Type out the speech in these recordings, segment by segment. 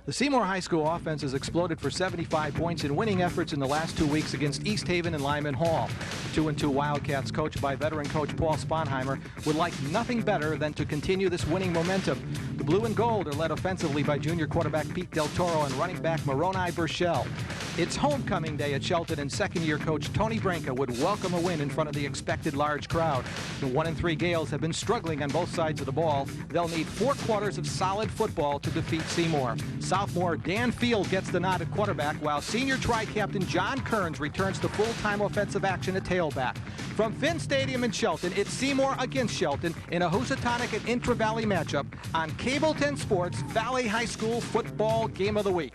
The Seymour High School offense has exploded for 75 points in winning efforts in the last 2 weeks against East Haven and Lyman Hall. 2-2 Wildcats, coached by veteran coach Paul Sponheimer, would like nothing better than to continue this winning momentum. The blue and gold are led offensively by junior quarterback Pete Del Toro and running back Moroni Burchell. It's homecoming day at Shelton, and second-year coach Tony Branca would welcome a win in front of the expected large crowd. The 1-3 Gales have been struggling on both sides of the ball. They'll need 4 quarters of solid football to defeat Seymour. Sophomore Dan Field gets the nod at quarterback, while senior tri-captain John Kearns returns to full-time offensive action at tailback. From Finn Stadium in Shelton, it's Seymour against Shelton in a Housatonic and Intra-Valley matchup on Cable 10 Sports Valley High School Football Game of the Week.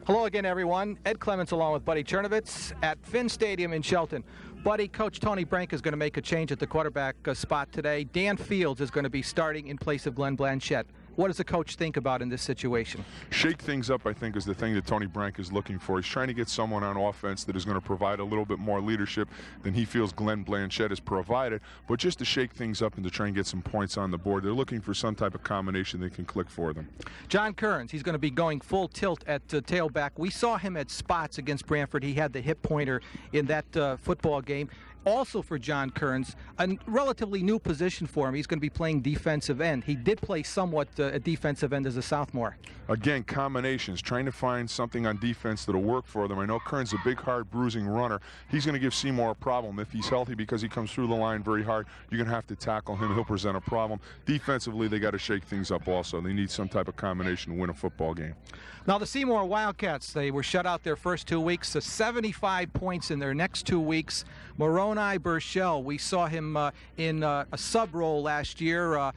Hello again, everyone. Ed Clements along with Buddy Chernovitz at Finn Stadium in Shelton. Buddy, Coach Tony Branca is going to make a change at the quarterback spot today. Dan Fields is going to be starting in place of Glenn Blanchette. What does the coach think about in this situation? Shake things up, I think, is the thing that Tony Branca is looking for. He's trying to get someone on offense that is going to provide a little bit more leadership than he feels Glenn Blanchette has provided, but just to shake things up and to try and get some points on the board. They're looking for some type of combination that can click for them. John Kearns, he's going to be going full tilt at tailback. We saw him at spots against Brantford. He had the hip pointer in that football game. Also for John Kearns, a relatively new position for him. He's going to be playing defensive end. He did play somewhat at defensive end as a sophomore. Again, combinations, trying to find something on defense that'll work for them. I know Kearns is a big, hard, bruising runner. He's going to give Seymour a problem. If he's healthy, because he comes through the line very hard, you're going to have to tackle him. He'll present a problem. Defensively, they got to shake things up also. They need some type of combination to win a football game. Now, the Seymour Wildcats, they were shut out their first 2 weeks, so 75 points in their next 2 weeks. Moroni Burchell, we saw him in a sub role last year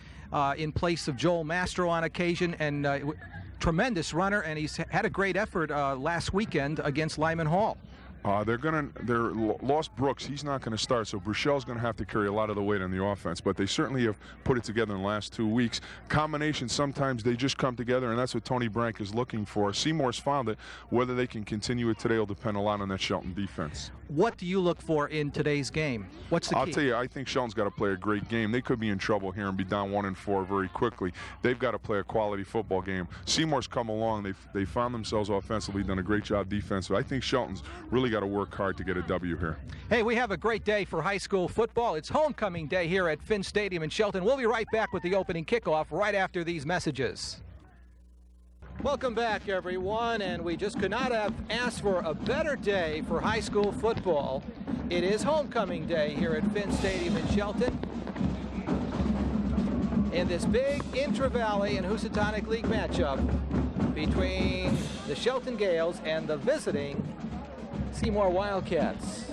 in place of Joel Mastro on occasion, and tremendous runner, and he's had a great effort last weekend against Lyman Hall. They're lost Brooks. He's not going to start, so Burchell's going to have to carry a lot of the weight on the offense. But they certainly have put it together in the last 2 weeks. Combinations, sometimes they just come together, and that's what Tony Branca is looking for. Seymour's found it. Whether they can continue it today will depend a lot on that Shelton defense. What do you look for in today's game? What's the key? I'll tell you, I think Shelton's got to play a great game. They could be in trouble here and be down 1-4 very quickly. They've got to play a quality football game. Seymour's come along. They found themselves offensively, done a great job defensively. I think Shelton's really got to work hard to get a W here. Hey, we have a great day for high school football. It's homecoming day here at Finn Stadium in Shelton. We'll be right back with the opening kickoff right after these messages. Welcome back, everyone, and we just could not have asked for a better day for high school football. It is homecoming day here at Finn Stadium in Shelton. In this big Intra-Valley and Housatonic League matchup between the Shelton Gales and the visiting Seymour Wildcats.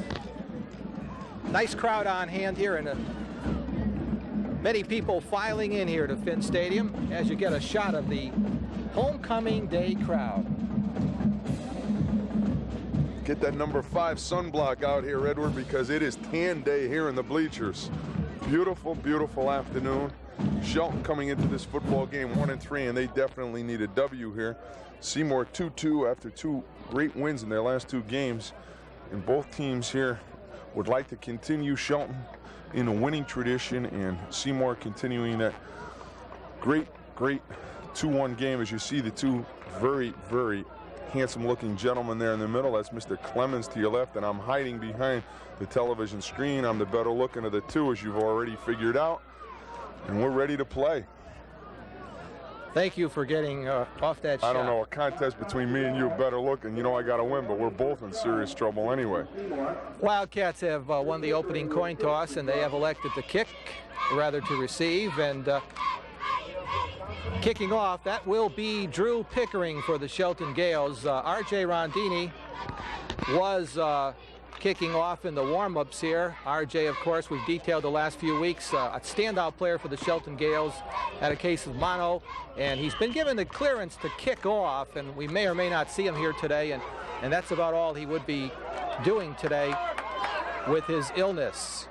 Nice crowd on hand here, and many people filing in here to Finn Stadium as you get a shot of the homecoming day crowd. Get that number 5 sunblock out here, Edward, because it is tan day here in the bleachers. Beautiful, beautiful afternoon. Shelton coming into this football game 1-3, and they definitely need a W here. Seymour 2-2 after 2 great wins in their last 2 games, and both teams here would like to continue Shelton in a winning tradition, and Seymour continuing that great 2-1 game. As you see the 2 very, very handsome looking gentlemen there in the middle. That's Mr. Clemens to your left, and I'm hiding behind the television screen. I'm the better looking of the 2, as you've already figured out, and we're ready to play. Thank you for getting off that shot. I don't know, a contest between me and you, better looking. You know I got to win, but we're both in serious trouble anyway. Wildcats have won the opening coin toss, and they have elected to kick rather to receive. And kicking off, that will be Drew Pickering for the Shelton Gales. R.J. Rondini was kicking off in the warm-ups here. RJ, of course, we've detailed the last few weeks, a standout player for the Shelton Gales, had a case of mono, and he's been given the clearance to kick off, and we may or may not see him here today, and that's about all he would be doing today with his illness.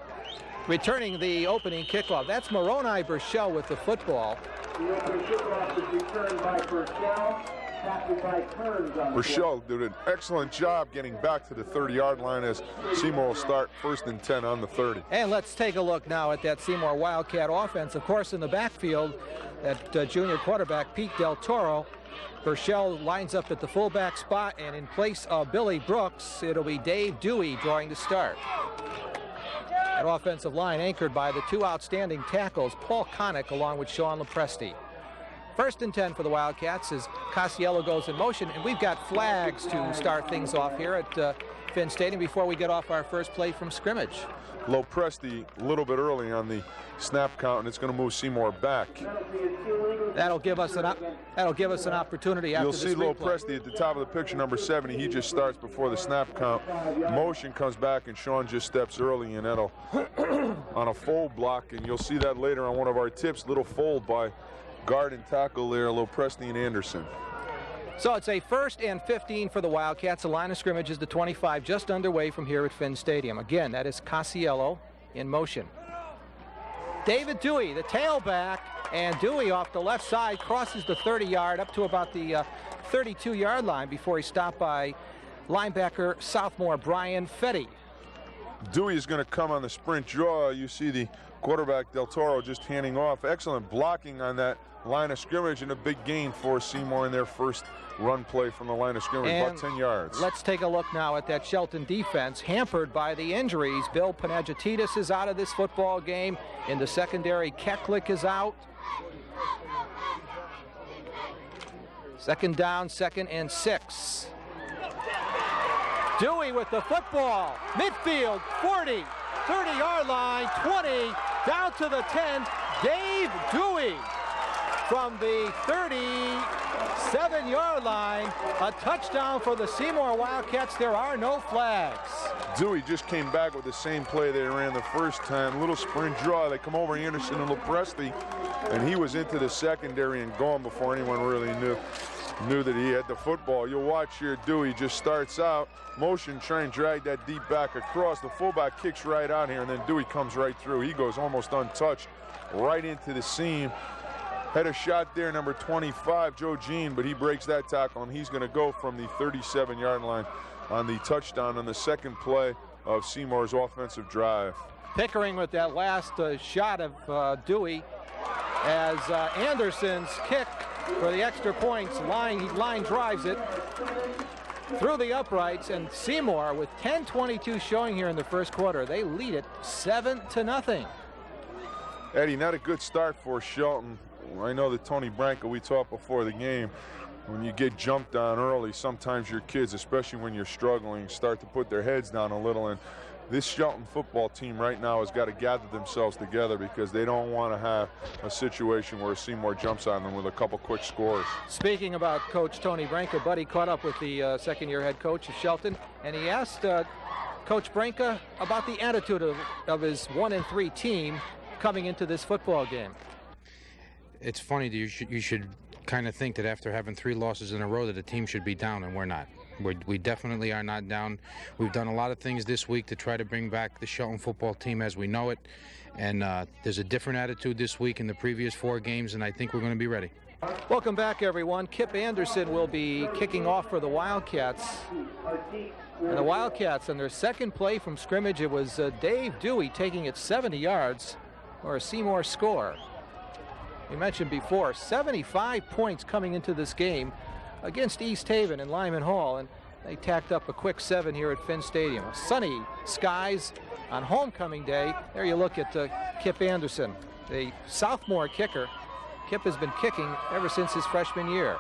Returning the opening kickoff, that's Moroni Burchell with the football. The opening kickoff is returned by Burchell. Burchell did an excellent job getting back to the 30-yard line as Seymour will start 1st and 10 on the 30. And let's take a look now at that Seymour Wildcat offense. Of course, in the backfield, at junior quarterback Pete Del Toro. Burchell lines up at the fullback spot, and in place of Billy Brooks, it'll be Dave Dewey drawing the start. An offensive line anchored by the two outstanding tackles, Paul Connick along with Sean Lopresti. 1st and 10 for the Wildcats as Casiello goes in motion, and we've got flags to start things off here at Finn Stadium before we get off our first play from scrimmage. Lopresti a little bit early on the snap count, and it's going to move Seymour back. That'll give us an opportunity after this replay. You'll see Lopresti at the top of the picture, number 70. He just starts before the snap count. Motion comes back, and Sean just steps early, and that'll on a fold block, and you'll see that later on one of our tips. Little fold by guard and tackle there, Lopresti and Anderson. So it's a 1st and 15 for the Wildcats. The line of scrimmage is the 25, just underway from here at Finn Stadium. Again, that is Casiello in motion. David Dewey, the tailback, and Dewey off the left side crosses the 30-yard up to about the 32-yard line before he's stopped by linebacker sophomore Brian Fetty. Dewey is going to come on the sprint draw. You see the quarterback Del Toro just handing off. Excellent blocking on that line of scrimmage, and a big gain for Seymour in their first run play from the line of scrimmage, about 10 yards. Let's take a look now at that Shelton defense, hampered by the injuries. Bill Panagiotis is out of this football game. In the secondary, Keklik is out. 2nd down, 2nd and 6. Dewey with the football, midfield, 40, 30-yard line, 20, down to the 10. Dave Dewey from the 37-yard line, a touchdown for the Seymour Wildcats. There are no flags. Dewey just came back with the same play they ran the first time. Little sprint draw. They come over Anderson and Lopresti, and he was into the secondary and gone before anyone really knew that he had the football. You'll watch here, Dewey just starts out, motion, try and drag that deep back across. The fullback kicks right out here, and then Dewey comes right through. He goes almost untouched right into the seam. Had a shot there, number 25, Joe Jean, but he breaks that tackle, and he's going to go from the 37-yard line on the touchdown on the second play of Seymour's offensive drive. Pickering with that last shot of Dewey as Anderson's kick for the extra points. Line drives it through the uprights, and Seymour with 10:22 showing here in the first quarter. They lead it 7-0. Eddie, not a good start for Shelton. I know that Tony Branco, we talked before the game, when you get jumped on early, sometimes your kids, especially when you're struggling, start to put their heads down a little. And this Shelton football team right now has got to gather themselves together because they don't want to have a situation where Seymour jumps on them with a couple quick scores. Speaking about Coach Tony Branco, Buddy caught up with the second-year head coach of Shelton, and he asked Coach Branco about the attitude of his 1-3 team coming into this football game. It's funny, you should kind of think that after having 3 losses in a row that the team should be down, and we're not. We definitely are not down. We've done a lot of things this week to try to bring back the Shelton football team as we know it, and there's a different attitude this week in the previous 4 games, and I think we're going to be ready. Welcome back, everyone. Kip Anderson will be kicking off for the Wildcats. And the Wildcats, on their second play from scrimmage, it was Dave Dewey taking it 70 yards for a Seymour score. We mentioned before, 75 points coming into this game against East Haven and Lyman Hall, and they tacked up a quick 7 here at Finn Stadium. Sunny skies on homecoming day. There you look at Kip Anderson, the sophomore kicker. Kip has been kicking ever since his freshman year.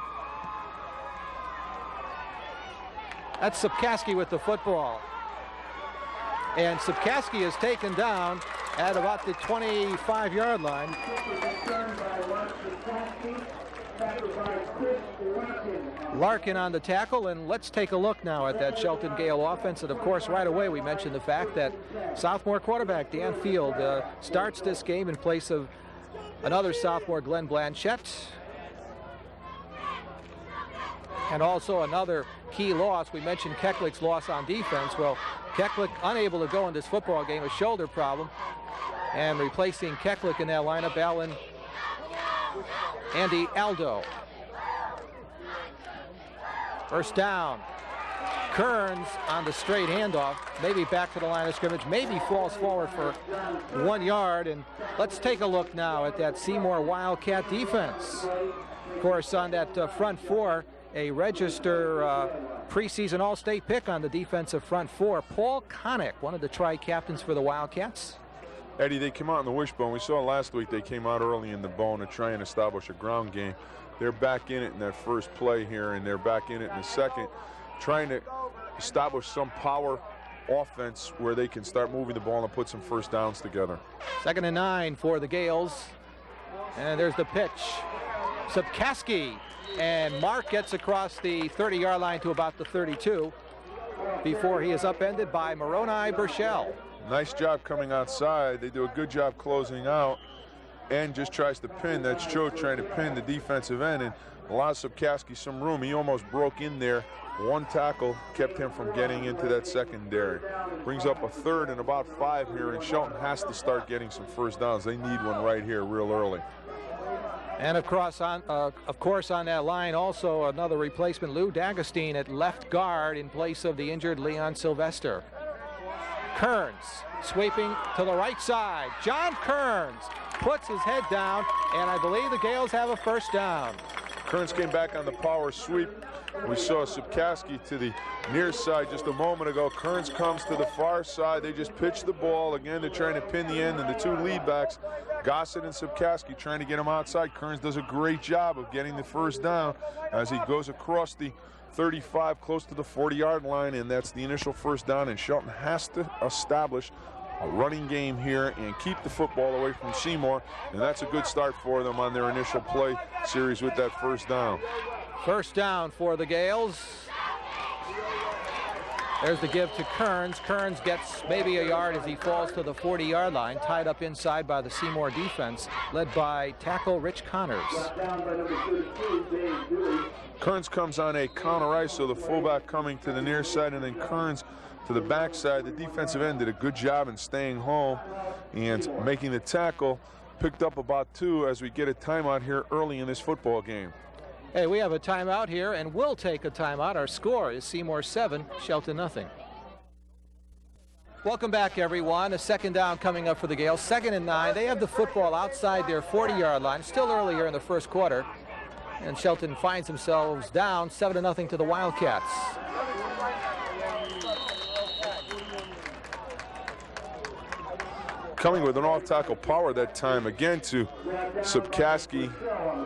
That's Sapkowski with the football. And Sapkowski is taken down at about the 25-yard line. Larkin on the tackle, and let's take a look now at that Shelton Gale offense. And of course, right away we mentioned the fact that sophomore quarterback Dan Field starts this game in place of another sophomore, Glenn Blanchette. And also another key loss. We mentioned Keklik's loss on defense. Well, Keklik unable to go in this football game, a shoulder problem. And replacing Keklik in that lineup, Andy Aldo. First down. Kearns on the straight handoff, maybe back to the line of scrimmage, maybe falls forward for 1 yard. And let's take a look now at that Seymour Wildcat defense. Of course, on that front four, a register preseason All-State pick on the defensive front four, Paul Connick, one of the tri-captains for the Wildcats. Eddie, they came out in the wishbone. We saw last week they came out early in the bone to try and establish a ground game. They're back in it in that first play here, and they're back in it in the second, trying to establish some power offense where they can start moving the ball and put some first downs together. 2nd and 9 for the Gales. And there's the pitch. Subkaski, and Mark gets across the 30-yard line to about the 32 before he is upended by Moroni Burchell. Nice job coming outside. They do a good job closing out, and just tries to pin. That's Cho trying to pin the defensive end and allows Subkaski some room. He almost broke in there. One tackle kept him from getting into that secondary. Brings up a 3rd and about 5 here, and Shelton has to start getting some first downs. They need one right here real early. And of course on that line also another replacement, Lou D'Agostine at left guard in place of the injured Leon Sylvester. Kearns sweeping to the right side. John Kearns puts his head down, and I believe the Gales have a first down. Kearns came back on the power sweep. We saw Subkaski to the near side just a moment ago. Kearns comes to the far side. They just pitch the ball. Again, they're trying to pin the end, and the two lead backs, Gossett and Subkaski, trying to get him outside. Kearns does a great job of getting the first down as he goes across the 35 close to the 40-yard line, and that's the initial first down, and Shelton has to establish a running game here and keep the football away from Seymour, and that's a good start for them on their initial play series with that first down. First down for the Gales. There's the give to Kearns. Kearns gets maybe a yard as he falls to the 40-yard line, tied up inside by the Seymour defense, led by tackle Rich Connors. Kearns comes on a counter ice, so the fullback coming to the near side, and then Kearns to the backside. The defensive end did a good job in staying home and making the tackle. Picked up about 2 as we get a timeout here early in this football game. Hey, we have a timeout here, and we'll take a timeout. Our score is Seymour 7, Shelton nothing. Welcome back, everyone. A second down coming up for the Gales. 2nd and 9. They have the football outside their 40-yard line. Still earlier in the first quarter. And Shelton finds themselves down 7-0 to the Wildcats. Coming with an off-tackle power that time again to Subkaski.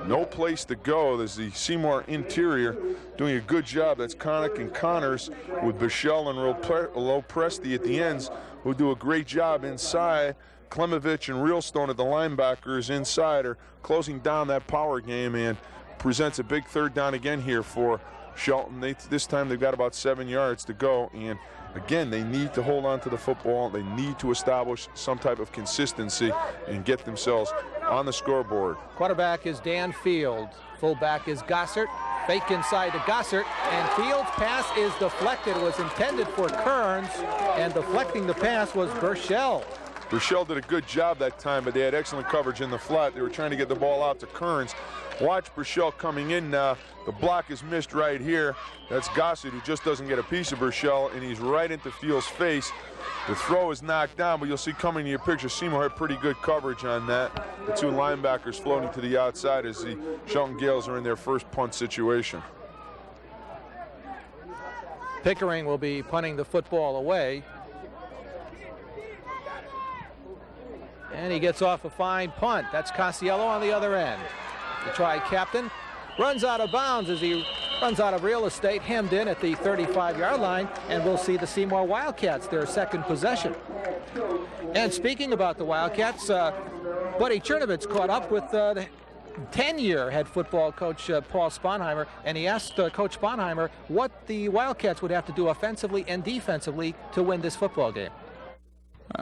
No place to go. There's the Seymour interior doing a good job. That's Connick and Connors with Bichelle and Low Presti at the ends, who do a great job inside. Klemovich and Realstone at the linebackers inside are closing down that power game, and presents a big third down again here for Shelton. This time they've got about 7 yards to go, and again, they need to hold on to the football. They need to establish some type of consistency and get themselves on the scoreboard. Quarterback is Dan Field. Fullback is Gossert. Fake inside to Gossert, and Field's pass is deflected. It was intended for Kearns, and deflecting the pass was Burchell. Burchell did a good job that time, but they had excellent coverage in the flat. They were trying to get the ball out to Kearns. Watch Burchell coming in now. The block is missed right here. That's Gossett, who just doesn't get a piece of Burchell, and he's right into Field's face. The throw is knocked down, but you'll see coming to your picture, Seymour had pretty good coverage on that. The two linebackers floating to the outside as the Shelton Gales are in their first punt situation. Pickering will be punting the football away. And he gets off a fine punt. That's Casiello on the other end. The tri-captain runs out of bounds as he runs out of real estate, hemmed in at the 35-yard line, and we'll see the Seymour Wildcats, their second possession. And speaking about the Wildcats, Buddy Chernovitz caught up with the 10-year head football coach Paul Sponheimer, and he asked Coach Sponheimer what the Wildcats would have to do offensively and defensively to win this football game.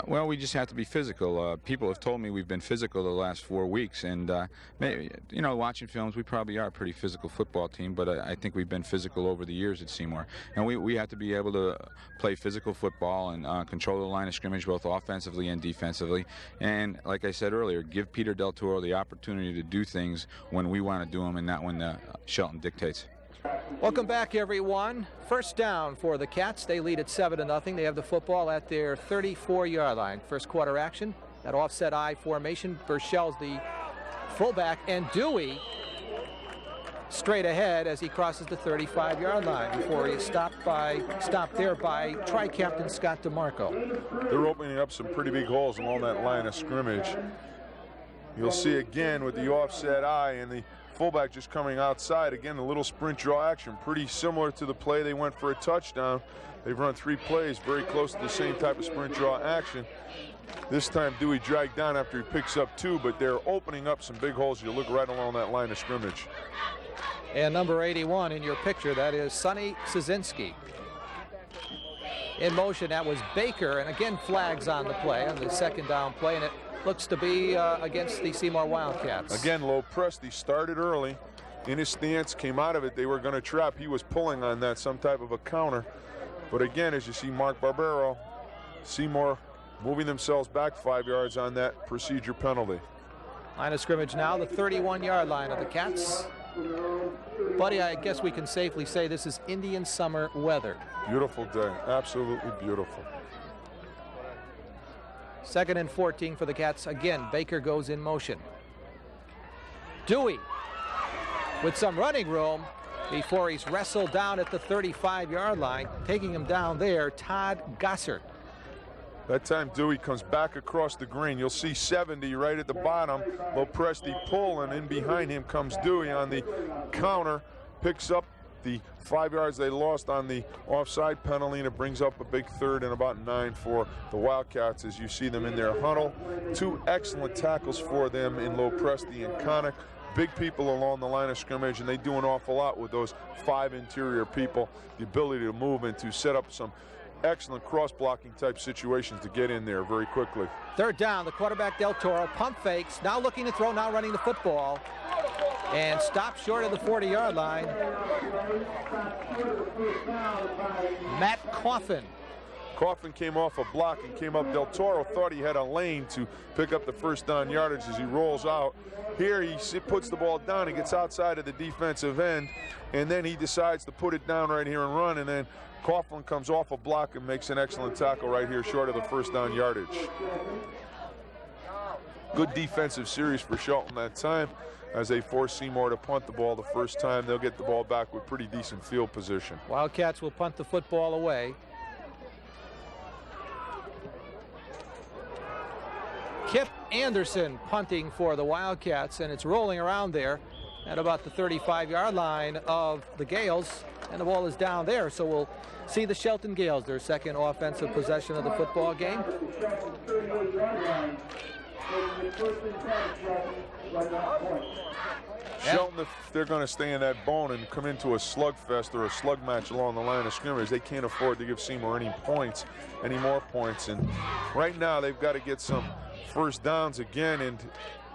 Well, we just have to be physical. People have told me we've been physical the last 4 weeks, and maybe, you know, watching films, we probably are a pretty physical football team, but I think we've been physical over the years at Seymour. And we have to be able to play physical football and control the line of scrimmage both offensively and defensively. And like I said earlier, give Peter Del Toro the opportunity to do things when we want to do them and not when Shelton dictates. Welcome back, everyone. First down for the Cats. They lead at 7-0. They have the football at their 34-yard line. First quarter action. That offset I formation. Burchell's the fullback, and Dewey straight ahead as he crosses the 35-yard line before he is stopped there by tri-captain Scott DeMarco. They're opening up some pretty big holes along that line of scrimmage. You'll see again with the offset I and the fullback just coming outside. Again, a little sprint draw action, pretty similar to the play they went for a touchdown. They've run 3 plays very close to the same type of sprint draw action. This time Dewey dragged down after he picks up 2, but they're opening up some big holes. You look right along that line of scrimmage. And number 81 in your picture, that is Sonny Szynski. In motion, that was Baker, and again flags on the play, on the second down play, and it looks to be against the Seymour Wildcats. Again, low press. He started early in his stance, came out of it. They were going to trap. He was pulling on that, some type of a counter. But again, as you see Mark Barbero, Seymour moving themselves back 5 yards on that procedure penalty. Line of scrimmage now, the 31-yard line of the Cats. Buddy, I guess we can safely say this is Indian summer weather. Beautiful day, absolutely beautiful. 2nd and 14 for the Cats. Again, Baker goes in motion. Dewey with some running room before he's wrestled down at the 35-yard line. Taking him down there, Todd Gossert. That time Dewey comes back across the green. You'll see 70 right at the bottom. Lopresti pull, and in behind him comes Dewey on the counter. Picks up the 5 yards they lost on the offside penalty, and it brings up a big 3rd and about 9 for the Wildcats as you see them in their huddle. 2 excellent tackles for them in Lopresti and Connick. Big people along the line of scrimmage, and they do an awful lot with those 5 interior people. The ability to move and to set up some excellent cross-blocking type situations to get in there very quickly. 3rd down, the quarterback Del Toro pump fakes, now looking to throw, now running the football, and stopped short of the 40-yard line. Matt Coffin. Coffin came off a block and came up. Del Toro thought he had a lane to pick up the first down yardage as he rolls out. Here he puts the ball down, he gets outside of the defensive end, and then he decides to put it down right here and run, and then Coughlin comes off a block and makes an excellent tackle right here short of the first down yardage. Good defensive series for Shelton that time as they force Seymour to punt the ball the first time. They'll get the ball back with pretty decent field position. Wildcats will punt the football away. Kip Anderson punting for the Wildcats, and it's rolling around there at about the 35-yard line of the Gales, and the ball is down there, so we'll see the Shelton Gales, their 2nd offensive possession of the football game. Shelton, if they're going to stay in that bone and come into a slugfest or a slug match along the line of scrimmage, they can't afford to give Seymour any more points. And right now they've got to get some first downs again and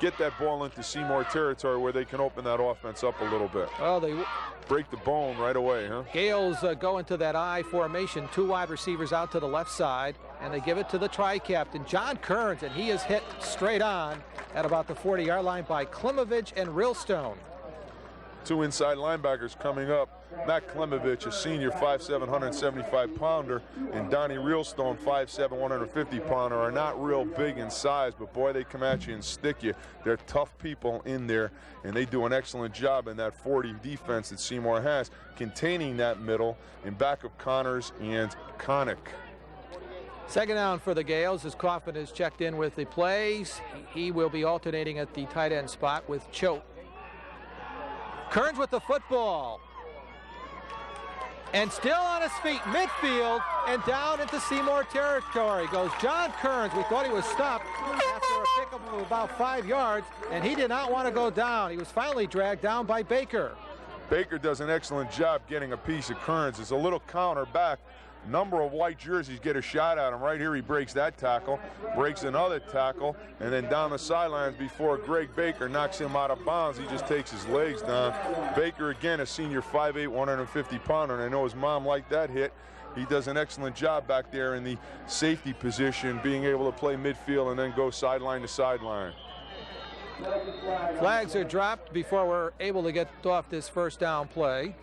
get that ball into Seymour territory where they can open that offense up a little bit. Well, they break the bone right away, huh? Gales go into that I formation, 2 wide receivers out to the left side, and they give it to the tri-captain, John Kearns, and he is hit straight on at about the 40-yard line by Klimovich and Rillstone. 2 inside linebackers coming up. Matt Klimovich, a senior 5'7", 175-pounder, and Donnie Rillstone, 5'7", 150-pounder, are not real big in size, but boy, they come at you and stick you. They're tough people in there, and they do an excellent job in that 40 defense that Seymour has, containing that middle in back of Connors and Connick. 2nd down for the Gales as Coffin is checked in with the plays. He will be alternating at the tight end spot with Choate. Kearns with the football. And still on his feet, midfield, and down into Seymour territory goes John Kearns. We thought he was stopped after a pick pickup of about 5 yards, and he did not want to go down. He was finally dragged down by Baker. Baker does an excellent job getting a piece of Kearns. It's a little counter back. Number of white jerseys get a shot at him. Right here he breaks that tackle, breaks another tackle, and then down the sidelines before Greg Baker knocks him out of bounds. He just takes his legs down. Baker, again, a senior 5'8", 150-pounder, and I know his mom liked that hit. He does an excellent job back there in the safety position, being able to play midfield and then go sideline to sideline. Flags are dropped before we're able to get off this first down play.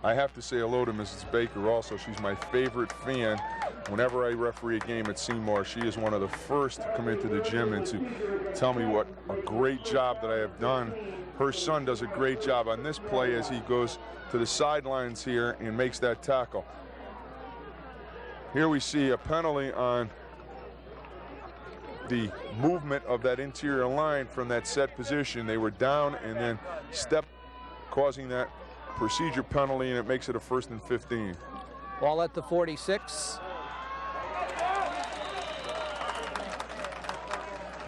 I have to say hello to Mrs. Baker also. She's my favorite fan. Whenever I referee a game at Seymour, she is one of the first to come into the gym and to tell me what a great job that I have done. Her son does a great job on this play as he goes to the sidelines here and makes that tackle. Here we see a penalty on the movement of that interior line from that set position. They were down and then stepped, causing that procedure penalty, and it makes it a 1st and 15. Ball at the 46.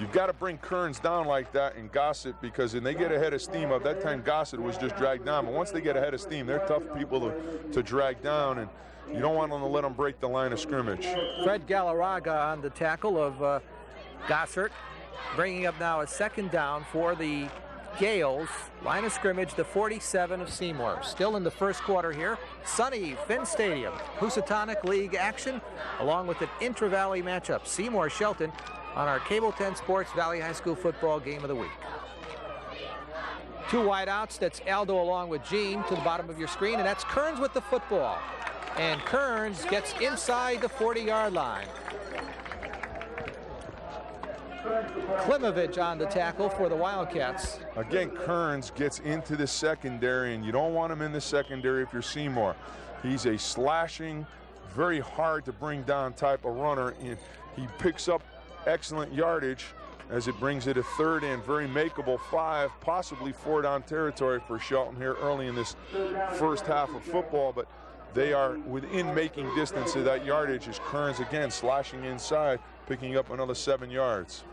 You've got to bring Kearns down like that and Gossett, because when they get ahead of steam, of that time Gossett was just dragged down, but once they get ahead of steam, they're tough people to drag down, and you don't want to let them break the line of scrimmage. Fred Galarraga on the tackle of Gossett, bringing up now a 2nd down for the Gales. Line of scrimmage, the 47 of Seymour. Still in the first quarter here. Sunny Finn Stadium. Housatonic League action, along with an intra-valley matchup. Seymour-Shelton on our Cable 10 Sports Valley High School football game of the week. 2 wideouts. That's Aldo along with Gene to the bottom of your screen, and that's Kearns with the football. And Kearns gets inside the 40-yard line. Klimovich on the tackle for the Wildcats. Again, Kearns gets into the secondary, and you don't want him in the secondary if you're Seymour. He's a slashing, very hard to bring down type of runner, and he picks up excellent yardage as it brings it a 3rd and very makeable 5, possibly 4 down territory for Shelton here early in this first half of football, but they are within making distance of that yardage as Kearns again slashing inside, picking up another 7 yards.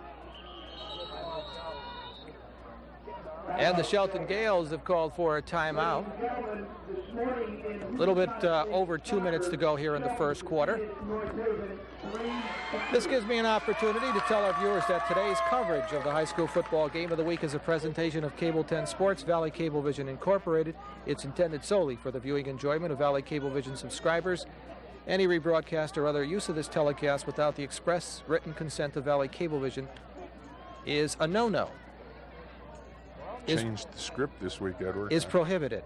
And the Shelton Gales have called for a timeout. A little bit over 2 minutes to go here in the first quarter. This gives me an opportunity to tell our viewers that today's coverage of the high school football game of the week is a presentation of Cable 10 Sports, Valley Cablevision Incorporated. It's intended solely for the viewing enjoyment of Valley Cablevision subscribers. Any rebroadcast or other use of this telecast without the express written consent of Valley Cablevision is a no-no. Changed the script this week, Edward. Is prohibited.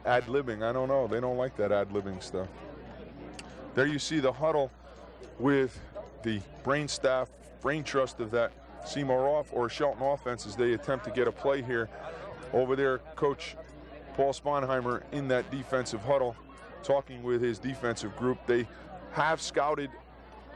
Ad-libbing, I don't know. They don't like that ad-libbing stuff. There you see the huddle with the brain trust of that Seymour or Shelton offense as they attempt to get a play here. Over there, Coach Paul Sponheimer in that defensive huddle talking with his defensive group. They have scouted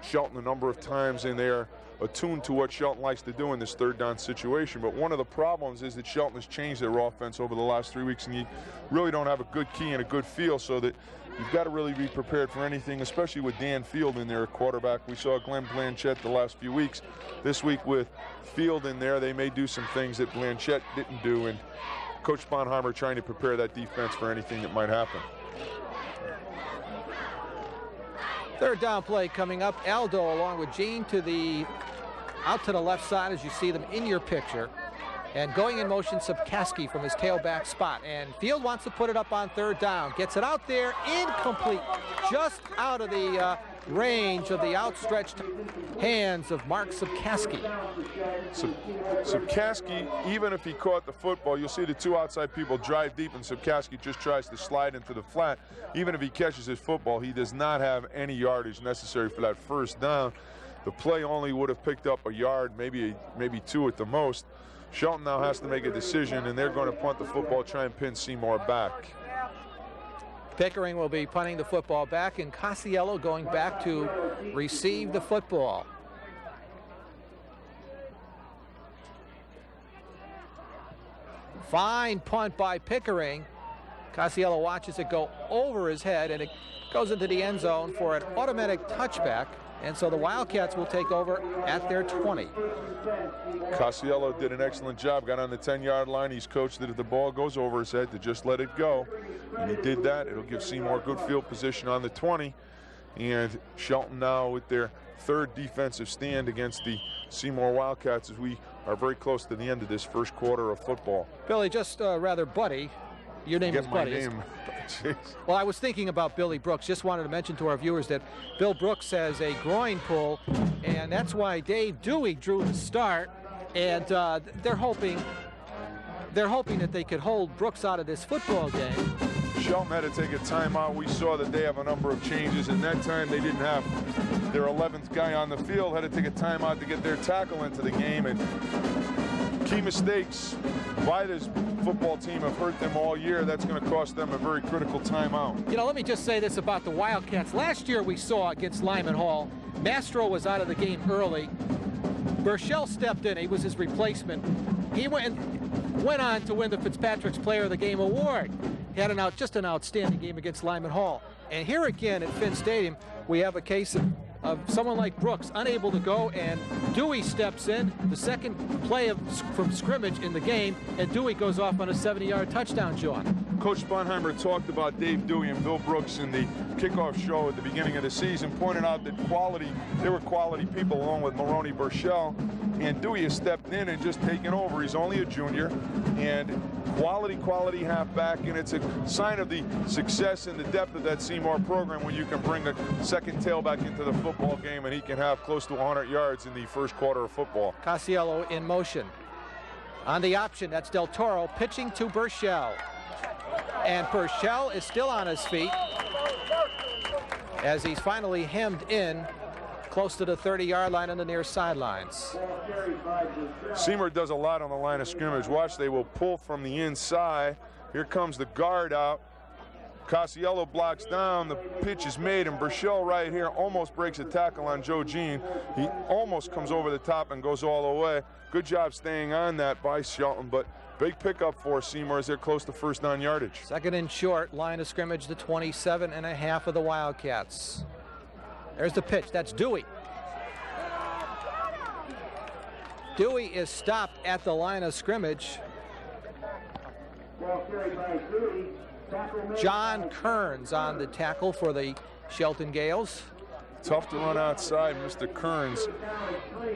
Shelton a number of times, and they are attuned to what Shelton likes to do in this 3rd down situation. But one of the problems is that Shelton has changed their offense over the last 3 weeks, and you really don't have a good key and a good feel, so that you've got to really be prepared for anything, especially with Dan Field in there at quarterback. We saw Glenn Blanchette the last few weeks. This week with Field in there, they may do some things that Blanchette didn't do, and Coach Sponheimer trying to prepare that defense for anything that might happen. 3rd down play coming up. Aldo along with Gene out to the left side as you see them in your picture. And going in motion, Subkaski from his tailback spot. And Field wants to put it up on 3rd down. Gets it out there, incomplete. Just out of the range of the outstretched hands of Mark Subkaski. Subkaski, even if he caught the football, you'll see the 2 outside people drive deep, and Subkaski just tries to slide into the flat. Even if he catches his football, he does not have any yardage necessary for that 1st down. The play only would have picked up a yard, maybe 2 at the most. Shelton now has to make a decision, and they're going to punt the football, try and pin Seymour back. Pickering will be punting the football back, and Casiello going back to receive the football. Fine punt by Pickering. Casiello watches it go over his head, and it goes into the end zone for an automatic touchback. And so the Wildcats will take over at their 20. Casiello did an excellent job, got on the 10-yard line. He's coached that if the ball goes over his head to just let it go. And he did that. It'll give Seymour good field position on the 20. And Shelton now with their third defensive stand against the Seymour Wildcats as we are very close to the end of this first quarter of football. Billy, just rather Buddy. Your name is Buddy. Name. Well, I was thinking about Billy Brooks. Just wanted to mention to our viewers that Bill Brooks has a groin pull, and that's why Dave Dewey drew the start. And they're hoping that they could hold Brooks out of this football game. Shelton had to take a timeout. We saw that they have a number of changes, and that time they didn't have their 11th guy on the field. Had to take a timeout to get their tackle into the game, and key mistakes by this football team have hurt them all year. That's going to cost them a very critical timeout. You know, let me just say this about the Wildcats. Last year we saw against Lyman Hall, Mastro was out of the game early. Burchell stepped in. He was his replacement. He went on to win the Fitzpatrick's Player of the Game award. He had just an outstanding game against Lyman Hall. And here again at Finn Stadium, we have a case of someone like Brooks unable to go, and Dewey steps in, the second play from scrimmage in the game, and Dewey goes off on a 70-yard touchdown, John. Coach Sponheimer talked about Dave Dewey and Bill Brooks in the kickoff show at the beginning of the season, pointed out that they were quality people along with Maroney Burchell, and Dewey has stepped in and just taken over. He's only a junior, and quality halfback, and it's a sign of the success and the depth of that Seymour program when you can bring a second tailback into the football game and he can have close to 100 yards in the first quarter of football. Casiello in motion. On the option, that's Del Toro pitching to Burchell. And Burchell is still on his feet as he's finally hemmed in close to the 30-yard line on the near sidelines. Seymour does a lot on the line of scrimmage. Watch, they will pull from the inside. Here comes the guard out. Casiello blocks down. The pitch is made, and Burchell right here almost breaks a tackle on Joe Jean. He almost comes over the top and goes all the way. Good job staying on that by Shelton, but big pickup for Seymour as they're close to first down yardage. Second and short, line of scrimmage, the 27.5 of the Wildcats. There's the pitch. That's Dewey. Dewey is stopped at the line of scrimmage. John Kearns on the tackle for the Shelton Gales. Tough to run outside, Mr. Kearns.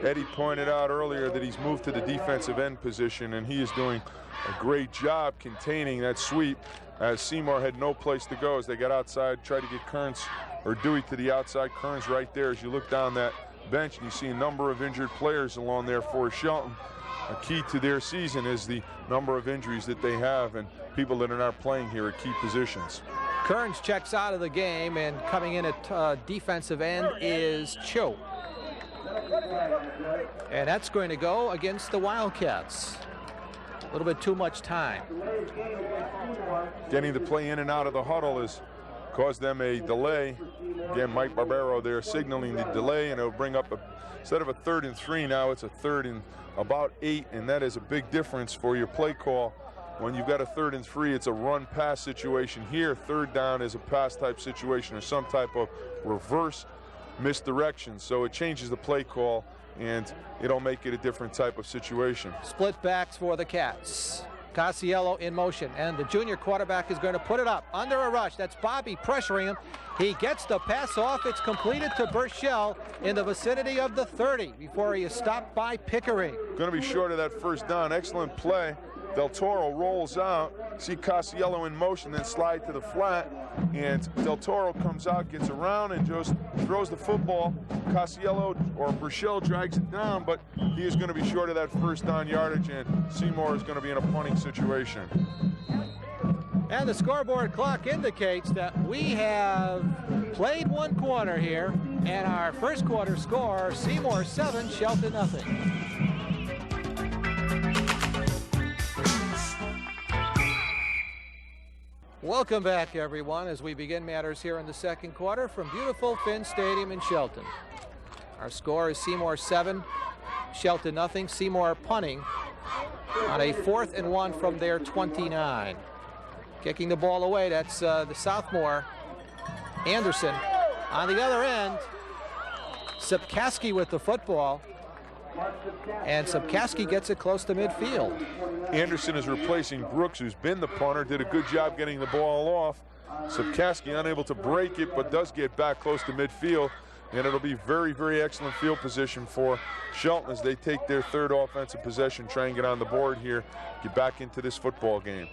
Eddie pointed out earlier that he's moved to the defensive end position, and he is doing a great job containing that sweep as Seymour had no place to go as they got outside, tried to get Kearns or Dewey to the outside. Kearns right there as you look down that bench and you see a number of injured players along there for Shelton. A key to their season is the number of injuries that they have and people that are not playing here at key positions. Kearns checks out of the game, and coming in at defensive end is Cho. And that's going to go against the Wildcats. A little bit too much time. Getting the play in and out of the huddle has caused them a delay. Again, Mike Barbero there signaling the delay, and it'll bring up instead of a 3rd and 3 now, it's a 3rd and about 8, and that is a big difference for your play call. When you've got a 3rd and 3, it's a run-pass situation. Here, 3rd down is a pass-type situation or some type of reverse misdirection. So it changes the play call, and it'll make it a different type of situation. Split backs for the Cats. Casiello in motion, and the junior quarterback is going to put it up under a rush. That's Bobby pressuring him. He gets the pass off. It's completed to Burchell in the vicinity of the 30 before he is stopped by Pickering. Going to be short of that first down. Excellent play. Del Toro rolls out. See Casiello in motion, then slide to the flat. And Del Toro comes out, gets around, and just throws the football. Casiello or Burchell drags it down, but he is going to be short of that first down yardage, and Seymour is going to be in a punting situation. And the scoreboard clock indicates that we have played one quarter here, and our first quarter score, Seymour 7, Shelton nothing. Welcome back, everyone, as we begin matters here in the second quarter from beautiful Finn Stadium in Shelton. Our score is Seymour 7, Shelton nothing. Seymour punting on a 4th and 1 from their 29. Kicking the ball away, that's the sophomore Anderson. On the other end, Sipkaski with the football, and Sipkaski gets it close to midfield. Anderson is replacing Brooks, who's been the punter, did a good job getting the ball off. Sipkaski unable to break it, but does get back close to midfield, and it'll be very, very excellent field position for Shelton as they take their third offensive possession, try and get on the board here, get back into this football game.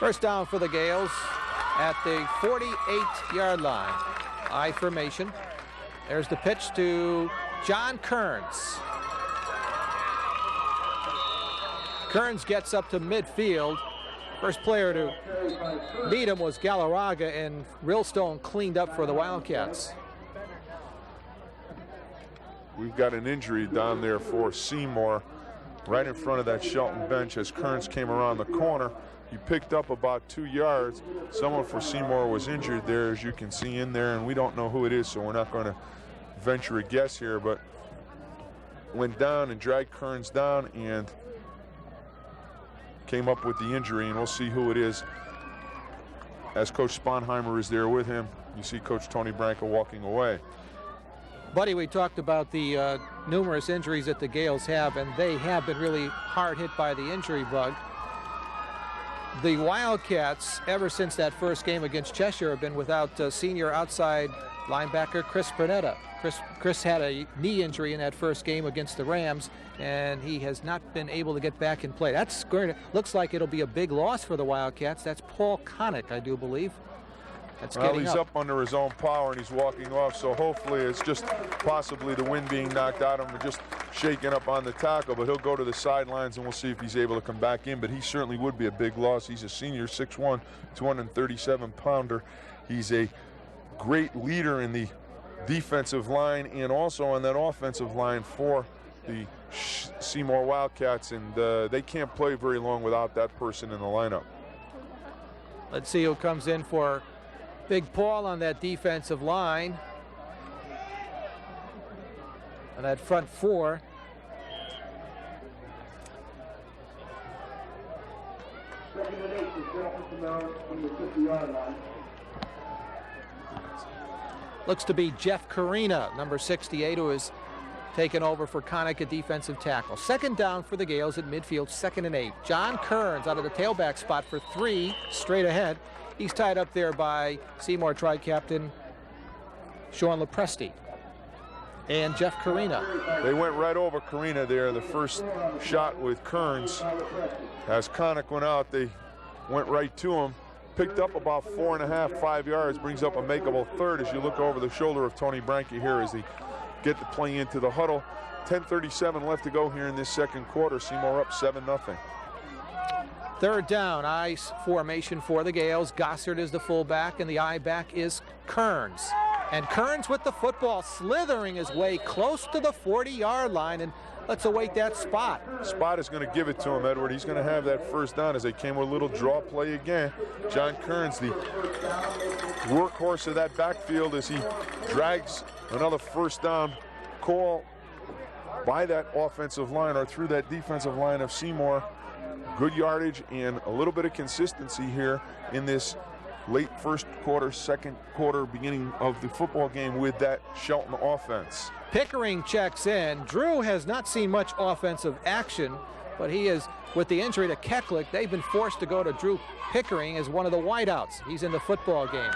First down for the Gales at the 48-yard line. I formation. There's the pitch to John Kearns. Kearns gets up to midfield. First player to meet him was Galarraga, and Rillstone cleaned up for the Wildcats. We've got an injury down there for Seymour right in front of that Shelton bench as Kearns came around the corner. He picked up about 2 yards. Someone for Seymour was injured there, as you can see in there, and we don't know who it is, so we're not going to venture a guess here, but went down and dragged Kearns down and came up with the injury, and we'll see who it is as Coach Sponheimer is there with him. You see Coach Tony Branca walking away. Buddy, we talked about the numerous injuries that the Gales have, and they have been really hard hit by the injury bug. The Wildcats, ever since that first game against Cheshire, have been without senior outside linebacker Chris Burnetta. Chris had a knee injury in that first game against the Rams, and he has not been able to get back in play. That's going to, looks like it'll be a big loss for the Wildcats. That's Paul Connick, I do believe. That's well, he's up under his own power, and he's walking off, so hopefully it's just possibly the wind being knocked out of him or just shaking up on the tackle, but he'll go to the sidelines, and we'll see if he's able to come back in, but he certainly would be a big loss. He's a senior, 6'1", 237-pounder. He's a great leader in the defensive line and also on that offensive line for the Seymour Wildcats, and they can't play very long without that person in the lineup. Let's see who comes in for Big Paul on that defensive line. And that front four. Looks to be Jeff Carina, number 68, who is taken over for Connick at defensive tackle. Second down for the Gales at midfield, 2nd and 8. John Kearns out of the tailback spot for 3 straight ahead. He's tied up there by Seymour tri-captain Sean Lepresti and Jeff Carina. They went right over Carina there. The first shot with Kearns. As Connick went out, they went right to him. Picked up about 4.5, 5 yards, brings up a makeable third as you look over the shoulder of Tony Branca here as they get the play into the huddle. 10:37 left to go here in this second quarter. Seymour up 7-0. Third down, I formation for the Gales. Gossard is the fullback, and the I back is Kearns. And Kearns with the football, slithering his way close to the 40-yard line, and let's await that spot. Spot is going to give it to him, Edward. He's going to have that first down as they came with a little draw play again. John Kearns, the workhorse of that backfield, as he drags another first down call by that offensive line or through that defensive line of Seymour. Good yardage and a little bit of consistency here in this late first quarter, second quarter, beginning of the football game with that Shelton offense. Pickering checks in. Drew has not seen much offensive action, but he is, with the injury to Keklik, they've been forced to go to Drew Pickering as one of the wideouts. He's in the football game.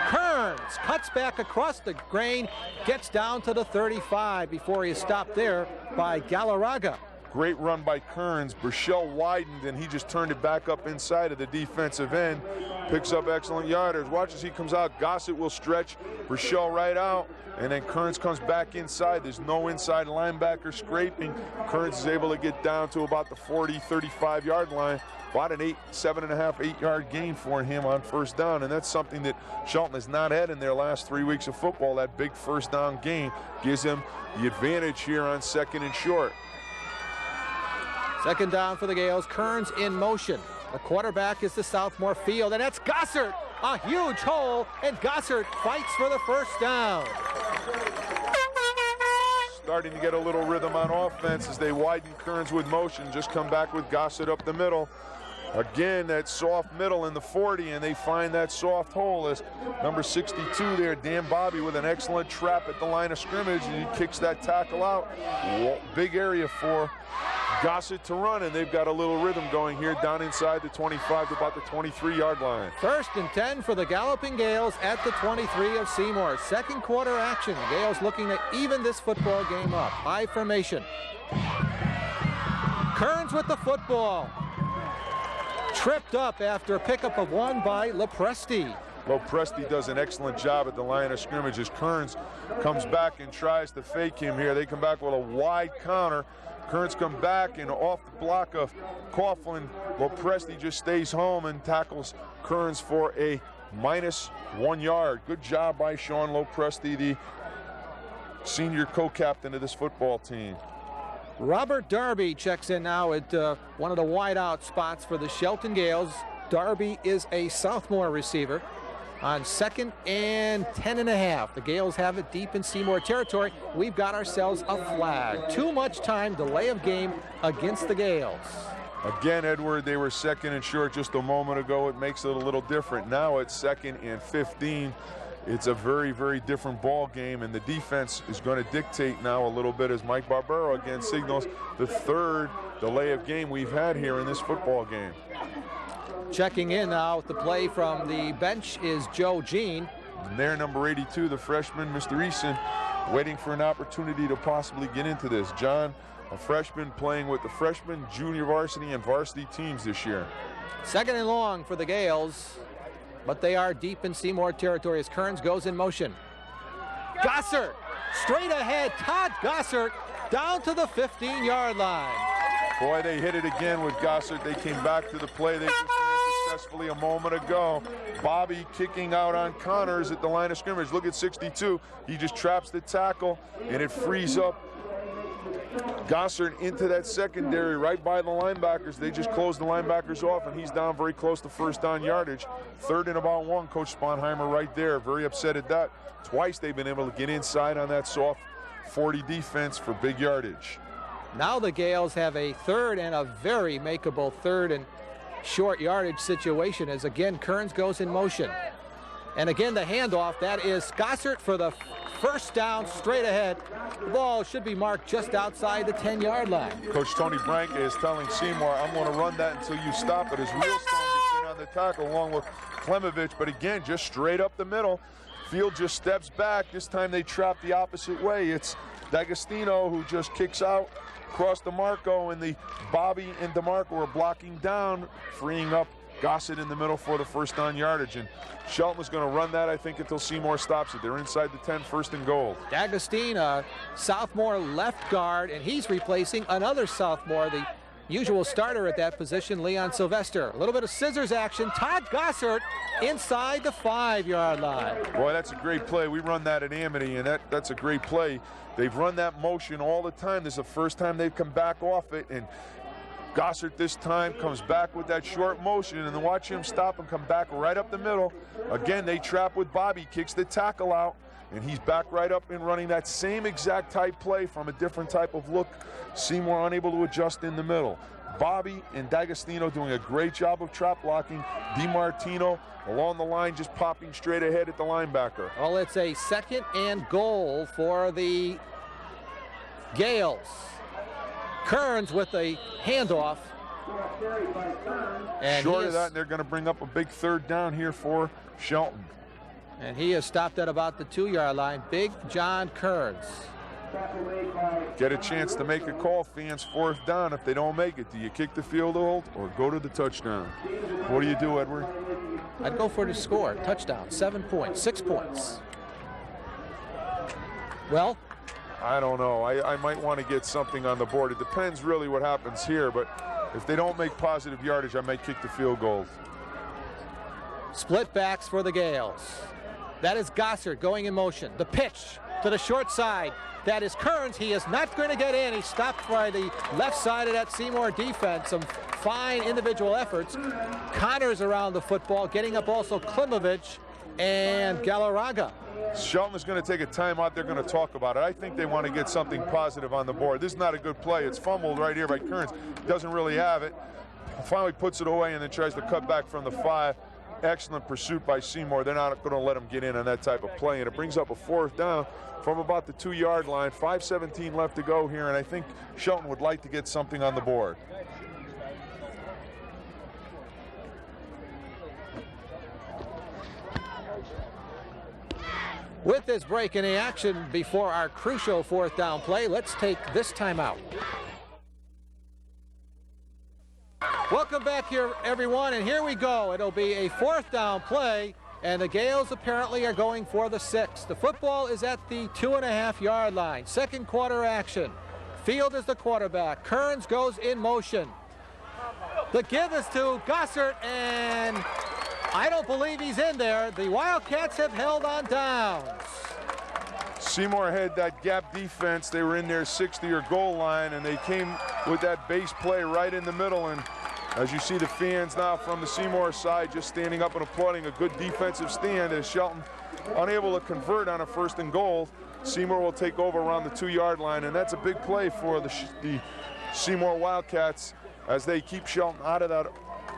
Kearns cuts back across the grain, gets down to the 35 before he is stopped there by Galarraga. Great run by Kearns. Burchell widened, and he just turned it back up inside of the defensive end. Picks up excellent yardage. Watch as he comes out. Gossett will stretch. Burchell right out, and then Kearns comes back inside. There's no inside linebacker scraping. Kearns is able to get down to about the 40, 35-yard line. About an 7.5, 8-yard gain for him on first down, and that's something that Shelton has not had in their last 3 weeks of football. That big first down gain gives him the advantage here on second and short. Second down for the Gales. Kearns in motion. The quarterback is the sophomore field, and that's Gossard. A huge hole, and Gossard fights for the first down. Starting to get a little rhythm on offense as they widen Kearns with motion. Just come back with Gossett up the middle. Again, that soft middle in the 40, and they find that soft hole as number 62 there, Dan Bobby, with an excellent trap at the line of scrimmage, and he kicks that tackle out. Big area for Gossett to run, and they've got a little rhythm going here down inside the 25 to about the 23-yard line. 1st and 10 for the Galloping Gales at the 23 of Seymour. Second quarter action. Gales looking to even this football game up. High formation. Kearns with the football. Tripped up after a pickup of 1 by Lopresti. Lopresti does an excellent job at the line of scrimmage as Kearns comes back and tries to fake him here. They come back with a wide counter. Kearns come back, and off the block of Coughlin, Lopresti just stays home and tackles Kearns for a -1 yard. Good job by Sean Lopresti, the senior co-captain of this football team. Robert Darby checks in now at one of the wideout spots for the Shelton Gales. Darby is a sophomore receiver on 2nd and 10.5. The Gales have it deep in Seymour territory. We've got ourselves a flag. Too much time, delay of game against the Gales. Again, Edward, they were 2nd and short just a moment ago. It makes it a little different. Now it's 2nd and 15. It's a very, very different ball game, and the defense is going to dictate now a little bit as Mike Barbero again signals the 3rd delay of game we've had here in this football game. Checking in now with the play from the bench is Joe Jean. And there, number 82, the freshman, Mr. Eason, waiting for an opportunity to possibly get into this. John, a freshman, playing with the freshman, junior varsity, and varsity teams this year. 2nd and long for the Gales, but they are deep in Seymour territory as Kearns goes in motion. Gossert, straight ahead, Todd Gossert, down to the 15-yard line. Boy, they hit it again with Gossert. They came back to the play they just ran successfully a moment ago. Bobby kicking out on Connors at the line of scrimmage. Look at 62. He just traps the tackle, and it frees up Gossert into that secondary right by the linebackers. They just closed the linebackers off, and he's down very close to 1st down yardage. 3rd and about 1. Coach Sponheimer right there, very upset at that. Twice they've been able to get inside on that soft 40 defense for big yardage. Now the Gales have a 3rd and a very makeable 3rd and short yardage situation as again Kearns goes in motion. And again the handoff, that is Gossert for the 1st down straight ahead. The ball should be marked just outside the 10-yard line. Coach Tony Branca is telling Seymour, I'm going to run that until you stop it, as Wheelstone gets in on the tackle along with Klemovich, but again just straight up the middle. Field just steps back. This time they trap the opposite way. It's D'Agostino who just kicks out across DeMarco, and the Bobby and DeMarco are blocking down, freeing up Gossett in the middle for the 1st down yardage. And Shelton was going to run that, I think, until Seymour stops it. They're inside the 10, 1st and goal. D'Agostino, sophomore left guard, and he's replacing another sophomore, the usual starter at that position, Leon Sylvester. A little bit of scissors action. Todd Gossert inside the 5-yard line. Boy, that's a great play. We run that at Amity, and that's a great play. They've run that motion all the time. This is the first time they've come back off it, and Gossert this time comes back with that short motion, and then watch him stop and come back right up the middle. Again, they trap with Bobby, kicks the tackle out, and he's back right up and running that same exact type play from a different type of look. Seymour unable to adjust in the middle. Bobby and D'Agostino doing a great job of trap blocking. DiMartino along the line just popping straight ahead at the linebacker. Well, it's a 2nd and goal for the Gales. Kearns with a handoff. And short of that, and they're going to bring up a big 3rd down here for Shelton. And he is stopped at about the 2-yard line. Big John Kearns. Get a chance to make a call, fans, 4th down. If they don't make it, do you kick the field goal or go to the touchdown? What do you do, Edward? I'd go for the score. Touchdown, 7 points, 6 points. Well, I don't know. I might want to get something on the board. It depends really what happens here, but if they don't make positive yardage, I might kick the field goal. Split backs for the Gales. That is Gossert going in motion. The pitch to the short side. That is Kearns. He is not going to get in. He's stopped by the left side of that Seymour defense. Some fine individual efforts. Connors around the football, getting up also Klimovich and Galarraga. Shelton is going to take a timeout. They're going to talk about it. I think they want to get something positive on the board. This is not a good play. It's fumbled right here by Kearns. Doesn't really have it. finally puts it away and then tries to cut back from the 5. Excellent pursuit by Seymour. They're not going to let him get in on that type of play, and it brings up a 4th down from about the 2-yard line. 5:17 left to go here, and I think Shelton would like to get something on the board. With this break in the action before our crucial 4th down play, let's take this timeout. Welcome back here, everyone, and here we go. It'll be a 4th down play, and the Gales apparently are going for the 6. The football is at the 2.5-yard line. Second quarter action. Field is the quarterback. Kearns goes in motion. The give is to Gossert, and I don't believe he's in there. The Wildcats have held on downs. Seymour had that gap defense. They were in their 60-yard goal line, and they came with that base play right in the middle. And as you see the fans now from the Seymour side just standing up and applauding a good defensive stand as Shelton unable to convert on a 1st and goal. Seymour will take over around the 2-yard line, and that's a big play for the Seymour Wildcats as they keep Shelton out of that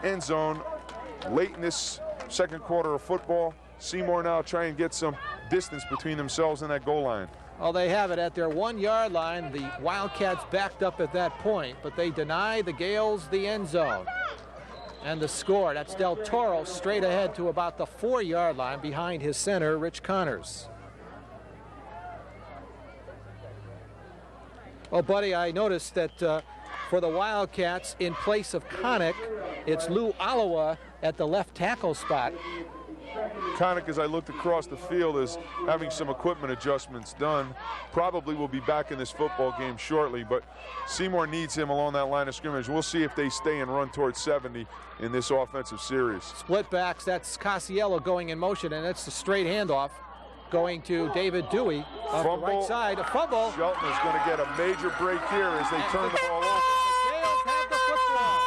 end zone late in this second quarter of football. Seymour now trying to get some distance between themselves and that goal line. Well, they have it at their 1-yard line. The Wildcats backed up at that point, but they deny the Gales the end zone. And the score, that's Del Toro straight ahead to about the 4-yard line behind his center, Rich Connors. Well, Buddy, I noticed that for the Wildcats, in place of Connick, it's Lou Alawa at the left tackle spot. Connick, as I looked across the field, is having some equipment adjustments done. Probably will be back in this football game shortly, but Seymour needs him along that line of scrimmage. We'll see if they stay and run towards 70 in this offensive series. Split backs, that's Casiello going in motion, and it's a straight handoff going to David Dewey on the right side. A fumble. Shelton is going to get a major break here as they turn the ball over. The Gales have the football.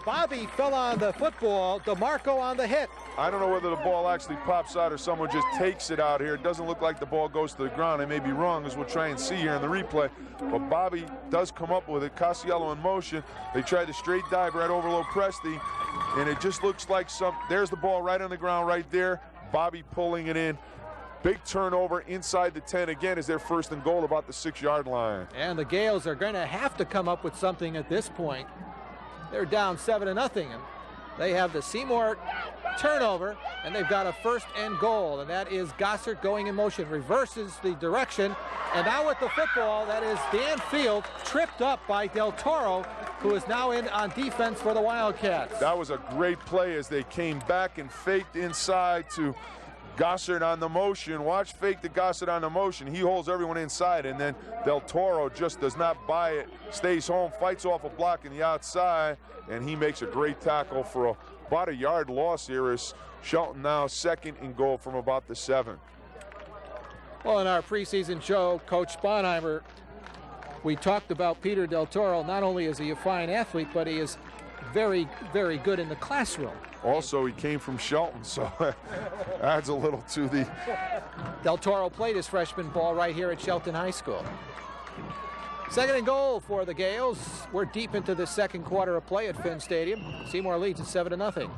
Bobby fell on the football. DeMarco on the hit. I don't know whether the ball actually pops out or someone just takes it out here. It doesn't look like the ball goes to the ground. I may be wrong, as we'll try and see here in the replay. But Bobby does come up with it. Casiello in motion. They tried the straight dive right over Low Presti, and it just looks like there's the ball right on the ground right there. Bobby pulling it in. Big turnover inside the 10 again as their 1st and goal about the 6-yard line. And the Gales are going to have to come up with something at this point. They're down 7-0, and they have the Seymour turnover, and they've got a 1st and goal, and that is Gossert going in motion, reverses the direction, and now with the football, that is Dan Field, tripped up by Del Toro, who is now in on defense for the Wildcats. That was a great play as they came back and faked inside to Gossert on the motion. Watch fake to Gossert on the motion. He holds everyone inside, and then Del Toro just does not buy it, stays home, fights off a block in the outside, and he makes a great tackle for about a yard loss here as Shelton now 2nd and goal from about the 7. Well, in our preseason show, Coach Sponheimer, we talked about Peter Del Toro. Not only is he a fine athlete, but he is very, very good in the classroom. Also, he came from Shelton, so adds a little to the... Del Toro played his freshman ball right here at Shelton High School. 2nd and goal for the Gales. We're deep into the second quarter of play at Finn Stadium. Seymour leads at 7-0.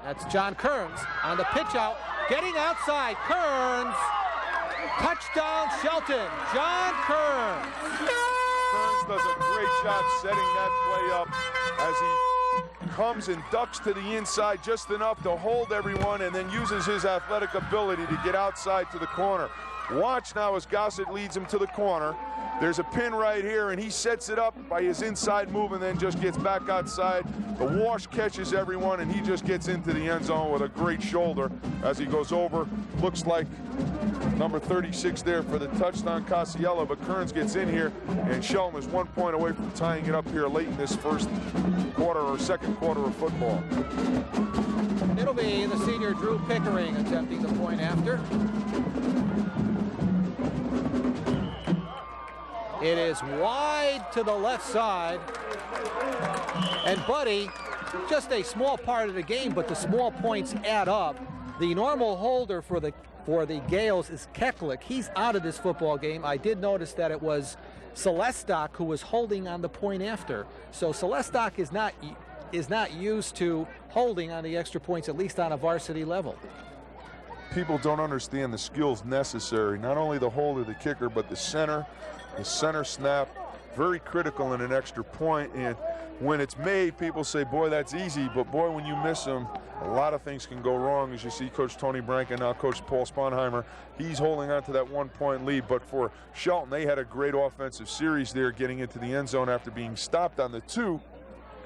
That's John Kearns on the pitch out, getting outside. Kearns, touchdown Shelton. John Kearns. Kearns does a great job setting that play up as he comes and ducks to the inside just enough to hold everyone and then uses his athletic ability to get outside to the corner. Watch now as Gossett leads him to the corner. There's a pin right here, and he sets it up by his inside move and then just gets back outside. The wash catches everyone, and he just gets into the end zone with a great shoulder as he goes over. Looks like number 36 there for the touchdown, Casiello, but Kearns gets in here, and Shelton is 1 point away from tying it up here late in this first quarter or second quarter of football. It'll be the senior Drew Pickering attempting the point after. It is wide to the left side. And Buddy, just a small part of the game, but the small points add up. The normal holder for the Gales is Keklik. He's out of this football game. I did notice that it was Celestak who was holding on the point after. So Celestak is not is not used to holding on the extra points, at least on a varsity level. People don't understand the skills necessary, not only the holder, the kicker, but the center snap, very critical in an extra point. And when it's made, people say, boy, that's easy, but boy, when you miss them, a lot of things can go wrong. As you see Coach Tony Branca, now Coach Paul Sponheimer, he's holding on to that 1-point lead. But for Shelton, they had a great offensive series there, getting into the end zone after being stopped on the 2,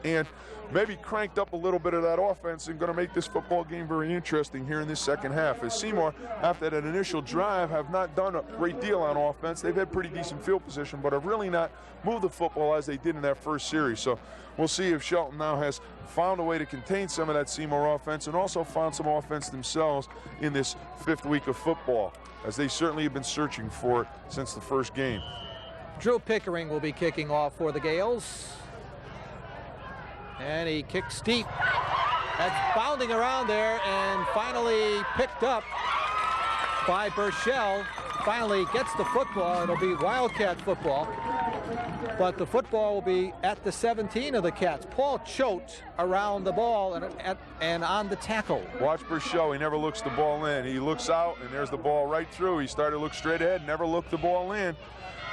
and maybe cranked up a little bit of that offense, and going to make this football game very interesting here in this second half. As Seymour, after that initial drive, have not done a great deal on offense. They've had pretty decent field position, but have really not moved the football as they did in that first series. So we'll see if Shelton now has found a way to contain some of that Seymour offense, and also found some offense themselves in this 5th week of football, as they certainly have been searching for it since the first game. Drew Pickering will be kicking off for the Gales. And he kicks deep. That's bounding around there and finally picked up by Burchell. Finally gets the football. It'll be Wildcat football. But the football will be at the 17 of the Cats. Paul Choate around the ball and on the tackle. Watch Burchell. He never looks the ball in. He looks out, and there's the ball right through. He started to look straight ahead, never looked the ball in.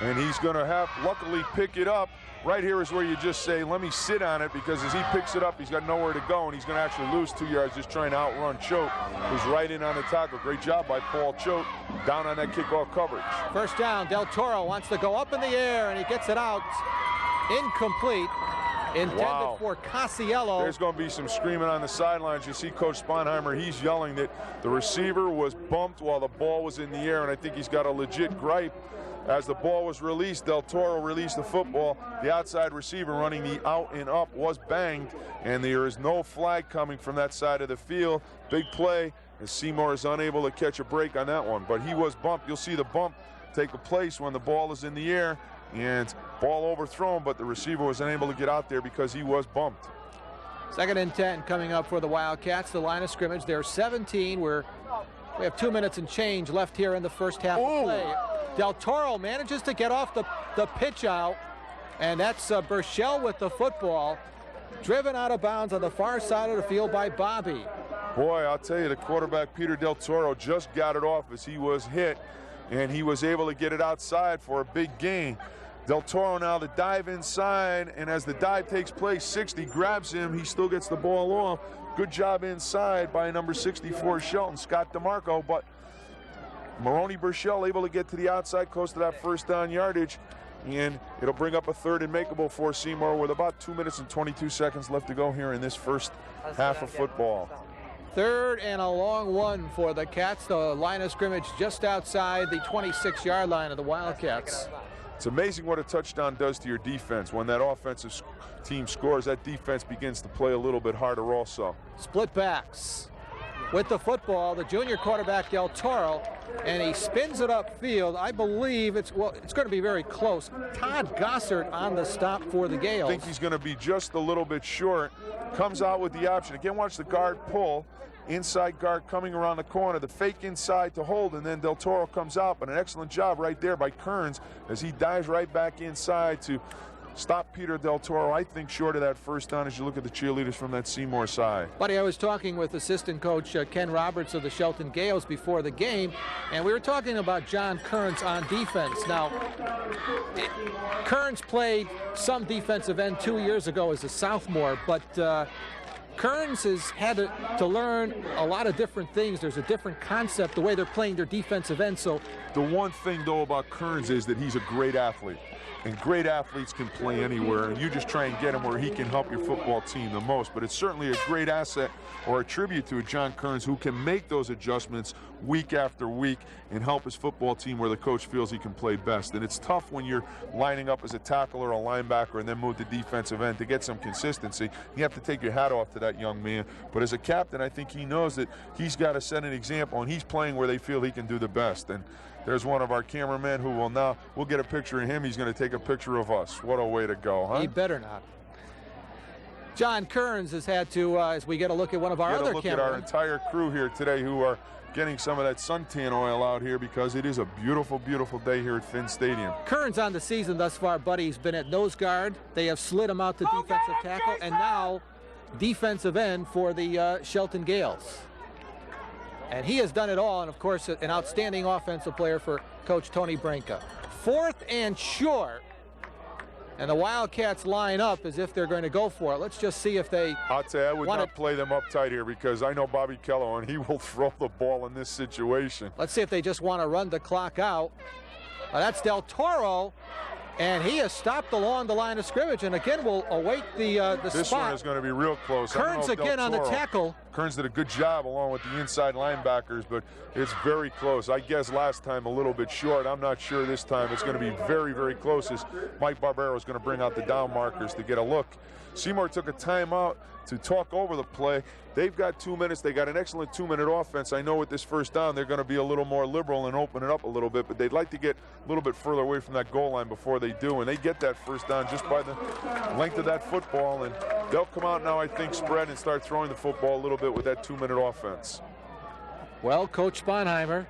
And he's going to have, luckily, pick it up. Right here is where you just say, let me sit on it, because as he picks it up, he's got nowhere to go, and he's going to actually lose 2 yards just trying to outrun Choate, who's right in on the tackle. Great job by Paul Choate down on that kickoff coverage. First down, Del Toro wants to go up in the air, and he gets it out. Incomplete. Intended for Casiello. There's going to be some screaming on the sidelines. You see Coach Sponheimer, he's yelling that the receiver was bumped while the ball was in the air, and I think he's got a legit gripe. As the ball was released, Del Toro released the football. The outside receiver running the out and up was banged, and there is no flag coming from that side of the field. Big play, as Seymour is unable to catch a break on that one. But he was bumped. You'll see the bump take place when the ball is in the air, and ball overthrown, but the receiver was unable to get out there because he was bumped. 2nd and 10 coming up for the Wildcats. The line of scrimmage, they're 17. We have 2 minutes and change left here in the first half of play. Del Toro manages to get off the pitch out, and that's Burchell with the football, driven out of bounds on the far side of the field by Bobby. Boy, I'll tell you, the quarterback, Peter Del Toro, just got it off as he was hit, and he was able to get it outside for a big gain. Del Toro now the dive inside, and as the dive takes place, 60 grabs him. He still gets the ball off. Good job inside by number 64, Shelton, Scott DeMarco, but Maroney Burchell able to get to the outside close to that first down yardage, and it'll bring up a 3rd and makeable for Seymour with about 2 minutes and 22 seconds left to go here in this first half of football. 3rd and a long one for the Cats. The line of scrimmage just outside the 26-yard line of the Wildcats. It's amazing what a touchdown does to your defense. When that offensive team scores, that defense begins to play a little bit harder also. Split backs. With the football, the junior quarterback Del Toro, and he spins it upfield. I believe it's going to be very close. Todd Gossard on the stop for the Gales. I think he's going to be just a little bit short. Comes out with the option. Again, watch the guard pull. Inside guard coming around the corner. The fake inside to hold, and then Del Toro comes out. But an excellent job right there by Kearns as he dives right back inside to stop Peter Del Toro, I think, short of that first down as you look at the cheerleaders from that Seymour side. Buddy, I was talking with assistant coach Ken Roberts of the Shelton Gales before the game, and we were talking about John Kearns on defense. Now, Kearns played some defensive end 2 years ago as a sophomore, but Kearns has had to learn a lot of different things. There's a different concept, the way they're playing their defensive end. So the one thing, though, about Kearns is that he's a great athlete. And great athletes can play anywhere, and you just try and get him where he can help your football team the most. But it's certainly a great asset or a tribute to John Kearns, who can make those adjustments week after week and help his football team where the coach feels he can play best. And it's tough when you're lining up as a tackle or a linebacker and then move to defensive end to get some consistency. You have to take your hat off to that young man. But as a captain, I think he knows that he's got to set an example, and he's playing where they feel he can do the best. And there's one of our cameramen who we'll get a picture of him. He's going to take a picture of us. What a way to go, huh? He better not. John Kearns has had to, as we get a look at one of our other cameramen. Get a look at our entire crew here today who are getting some of that suntan oil out here because it is a beautiful, beautiful day here at Finn Stadium. Kearns on the season thus far, buddy, he's been at nose guard. They have slid him out to defensive tackle, and now defensive end for the Shelton Gales. And he has done it all, and of course an outstanding offensive player for Coach Tony Branca. 4th and short, and the Wildcats line up as if they're going to go for it. Let's just see if they I'll tell you, I would not play them up tight here because I know Bobby Kello, and he will throw the ball in this situation. Let's see if they just want to run the clock out. That's Del Toro, and he is stopped along the line of scrimmage, and again we'll await the spot. This one is going to be real close. Kearns again on the tackle. Kearns did a good job along with the inside linebackers, but it's very close. I guess last time a little bit short. I'm not sure this time. It's going to be very, very close as Mike Barbero is going to bring out the down markers to get a look. Seymour took a timeout to talk over the play. They've got 2 minutes. They got an excellent 2-minute offense. I know with this first down, they're going to be a little more liberal and open it up a little bit, but they'd like to get a little bit further away from that goal line before they do, and they get that first down just by the length of that football, and they'll come out now, I think, spread and start throwing the football a little bit with that 2-minute offense. Well, Coach Sponheimer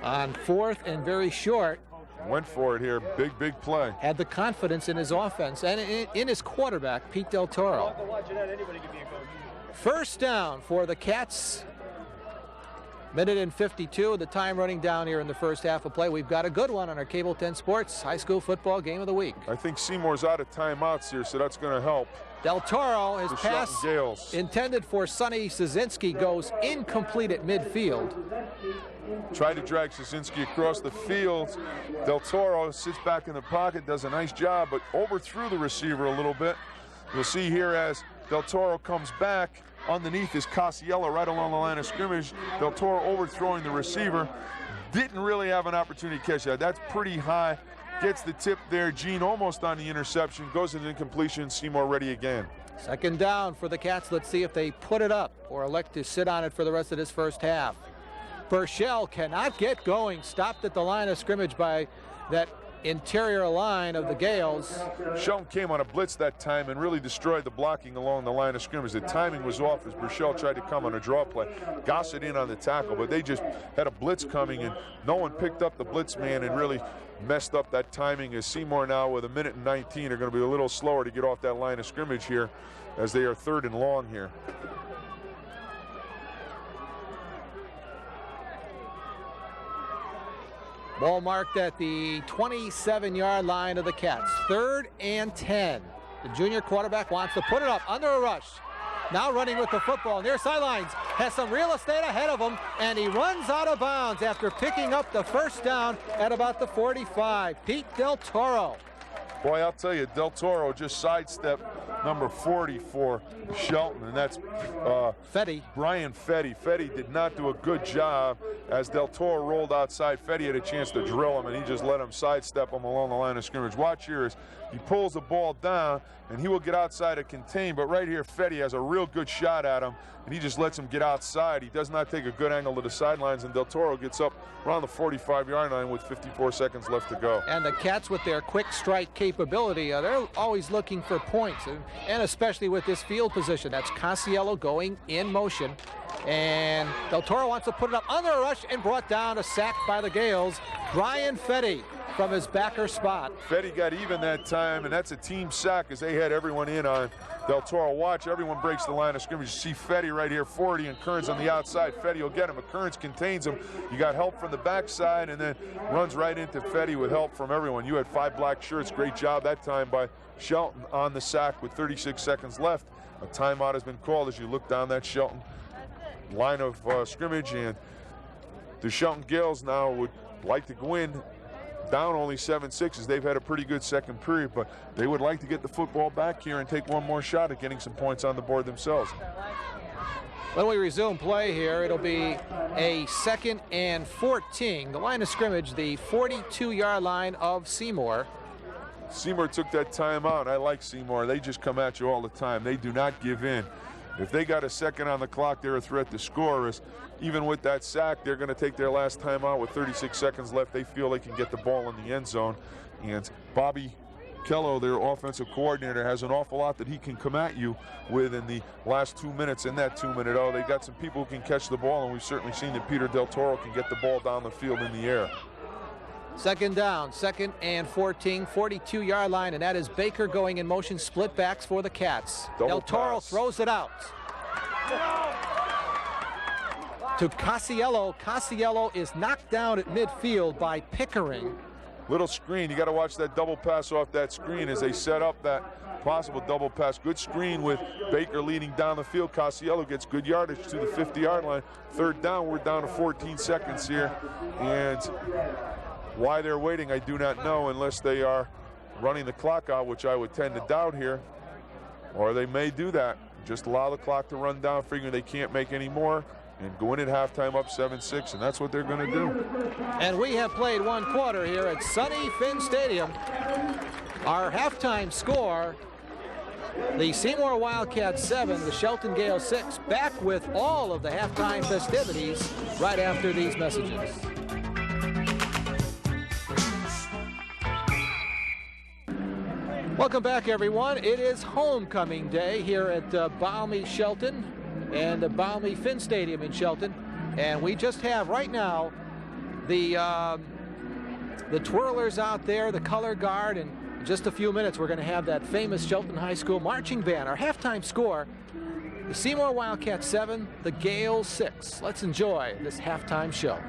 on 4th and very short. Went for it here. Big, big play. Had the confidence in his offense and in his quarterback, Pete Del Toro. First down for the Cats. Minute and 52, the time running down here in the first half of play. We've got a good one on our Cable 10 Sports High School Football Game of the Week. I think Seymour's out of timeouts here, so that's going to help. Del Toro, his pass intended for Sonny Szynski goes incomplete at midfield. Tried to drag Szynski across the field. Del Toro sits back in the pocket, does a nice job, but overthrew the receiver a little bit. You'll see here as Del Toro comes back, underneath is Casiello right along the line of scrimmage. Del Toro overthrowing the receiver. Didn't really have an opportunity to catch that. That's pretty high. Gets the tip there. Gene almost on the interception. Goes into incompletion. Seymour ready again. Second down for the Cats. Let's see if they put it up or elect to sit on it for the rest of this first half. Burchell cannot get going. Stopped at the line of scrimmage by that interior line of the Gales. Shelton came on a blitz that time and really destroyed the blocking along the line of scrimmage. The timing was off as Burchell tried to come on a draw play. Gossett in on the tackle, but they just had a blitz coming and no one picked up the blitz man and really messed up that timing. As Seymour now with 1:19 are going to be a little slower to get off that line of scrimmage here as they are 3rd and long here. Ball marked at the 27-yard line of the Cats. 3rd and 10. The junior quarterback wants to put it up under a rush. Now running with the football near sidelines. Has some real estate ahead of him, and he runs out of bounds after picking up the first down at about the 45. Pete Del Toro. Boy, I'll tell you, Del Toro just sidestepped number 40 for Shelton, and that's Fetty. Brian Fetty. Fetty did not do a good job as Del Toro rolled outside. Fetty had a chance to drill him, and he just let him sidestep him along the line of scrimmage. Watch here as he pulls the ball down, and he will get outside to contain, but right here, Fetty has a real good shot at him, and he just lets him get outside. He does not take a good angle to the sidelines, and Del Toro gets up around the 45-yard line with 54 seconds left to go. And the Cats, with their quick strike capability, they're always looking for points, and especially with this field position. That's Casiello going in motion, and Del Toro wants to put it up under a rush and brought down, a sack by the Gales. Brian Fetty from his backer spot. Fetty got even that time, and that's a team sack as they had everyone in on Del Toro. Watch, everyone breaks the line of scrimmage. You see Fetty right here, 40, and Kearns on the outside. Fetty will get him, but Kearns contains him. You got help from the backside, and then runs right into Fetty with help from everyone. You had 5 black shirts. Great job that time by Shelton on the sack with 36 seconds left. A timeout has been called as you look down that Shelton line of scrimmage, and the Shelton Gales now would like to go in down only 7-6 as they've had a pretty good second period, but they would like to get the football back here and take one more shot at getting some points on the board themselves. When we resume play here, it'll be a 2nd and 14. The line of scrimmage, the 42-yard line of Seymour. Seymour took that time out. I like Seymour. They just come at you all the time. They do not give in. If they got a second on the clock, they're a threat to score. As even with that sack, they're going to take their last time out with 36 seconds left. They feel they can get the ball in the end zone. And Bobby Kello, their offensive coordinator, has an awful lot that he can come at you with in the last 2 minutes. In that 2-minute, they got some people who can catch the ball, and we've certainly seen that Peter Del Toro can get the ball down the field in the air. Second down, 2nd and 14, 42-yard line, and that is Baker going in motion, split backs for the Cats. Del Toro throws it out to Casiello. Casiello is knocked down at midfield by Pickering. Little screen. You got to watch that double pass off that screen as they set up that possible double pass. Good screen with Baker leading down the field. Casiello gets good yardage to the 50-yard line. Third down, we're down to 14 seconds here. And why they're waiting, I do not know, unless they are running the clock out, which I would tend to doubt here. Or they may do that. Just allow the clock to run down, figuring they can't make any more, and go in at halftime up 7-6, and that's what they're going to do. And we have played one quarter here at Sunny Finn Stadium. Our halftime score, the Seymour Wildcats 7, the Shelton Gales 6. Back with all of the halftime festivities right after these messages. Welcome back, everyone. It is homecoming day here at balmy Shelton and the balmy Finn Stadium in Shelton, and we just have right now the twirlers out there, the color guard, and in just a few minutes we're going to have that famous Shelton High School marching band. Our halftime score, the Seymour Wildcats 7, the Gales 6. Let's enjoy this halftime show.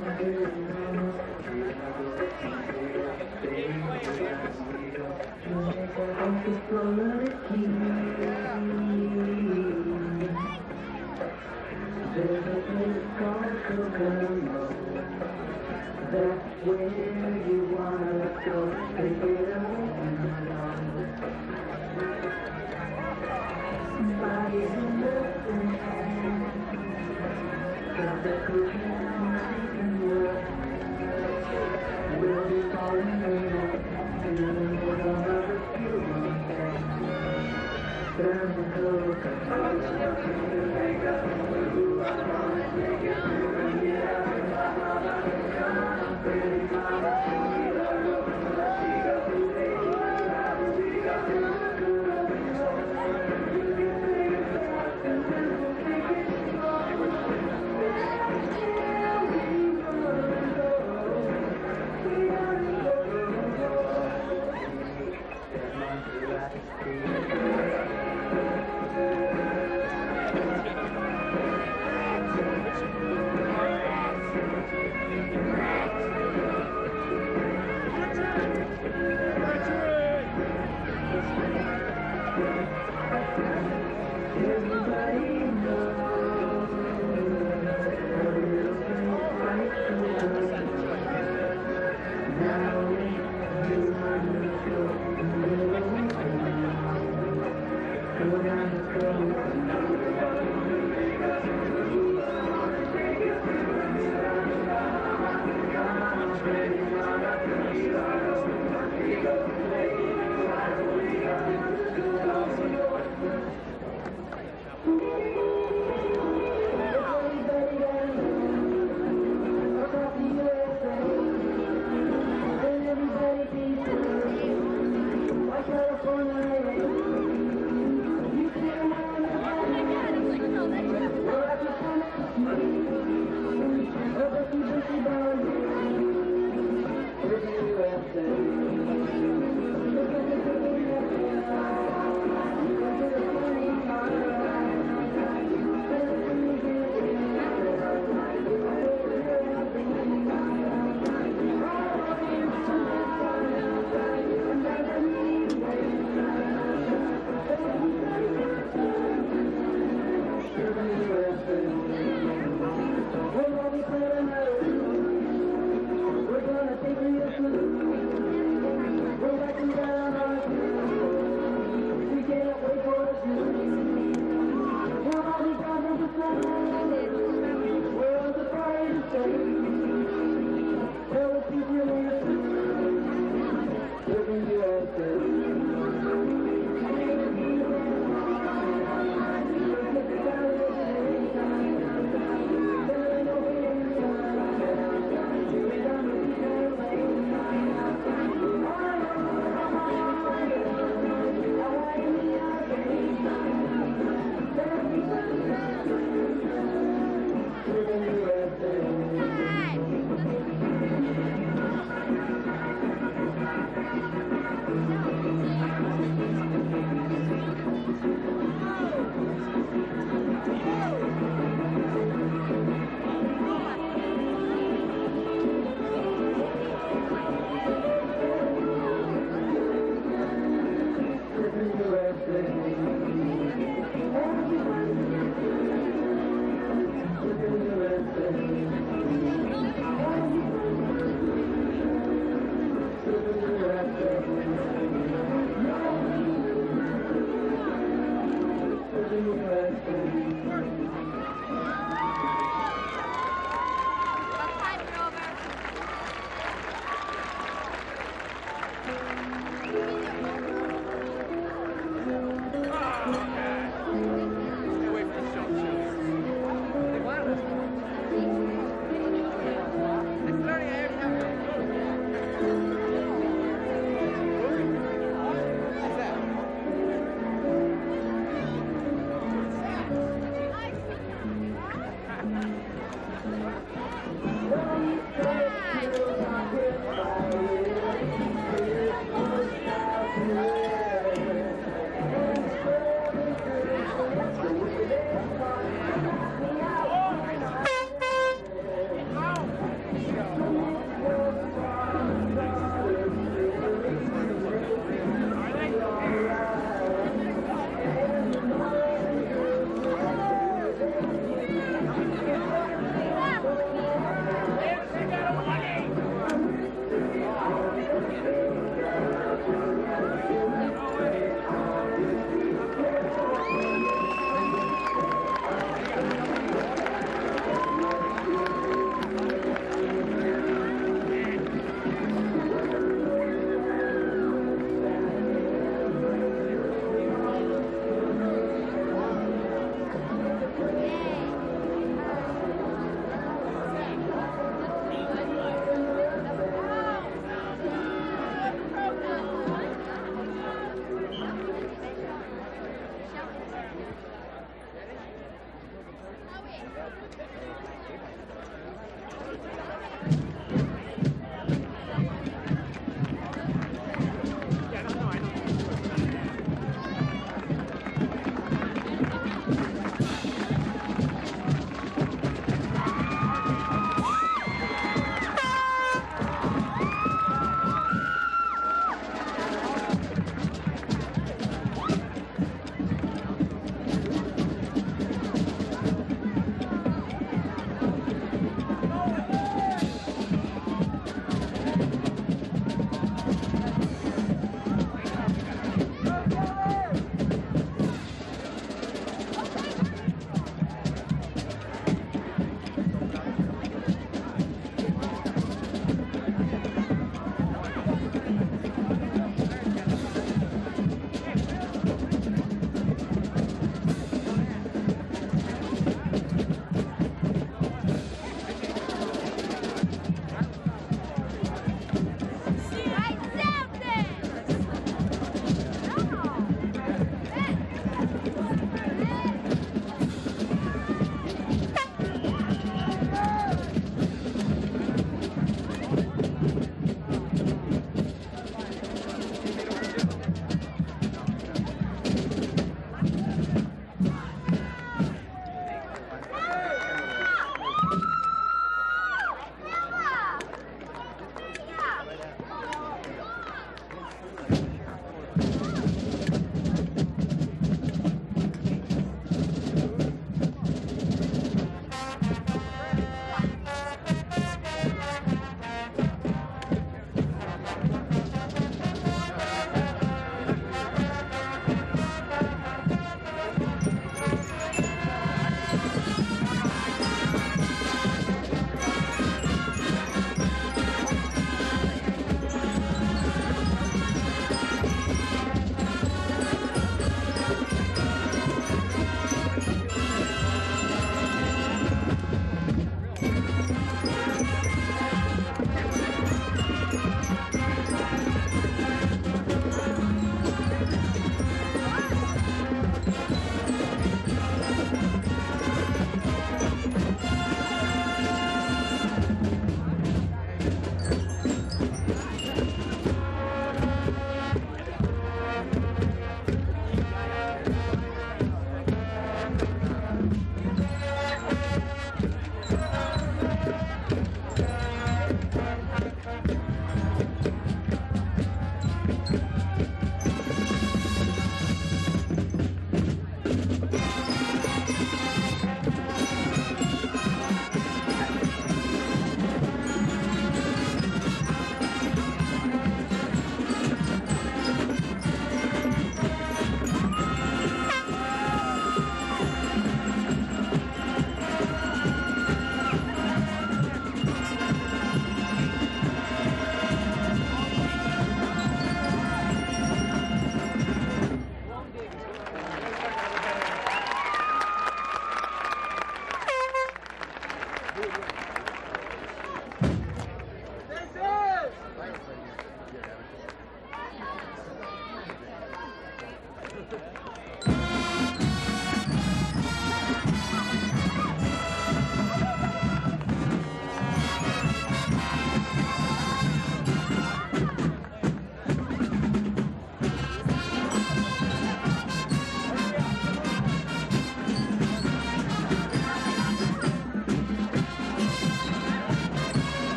I need it.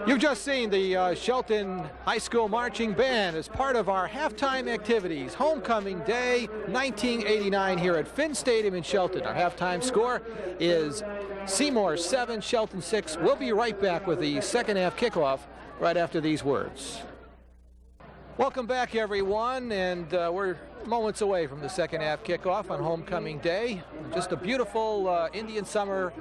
You've just seen the Shelton High School Marching Band as part of our halftime activities. Homecoming Day 1989 here at Finn Stadium in Shelton. Our halftime score is Seymour 7, Shelton 6. We'll be right back with the second half kickoff right after these words. Welcome back, everyone, and we're moments away from the second half kickoff on Homecoming Day. Just a beautiful Indian summer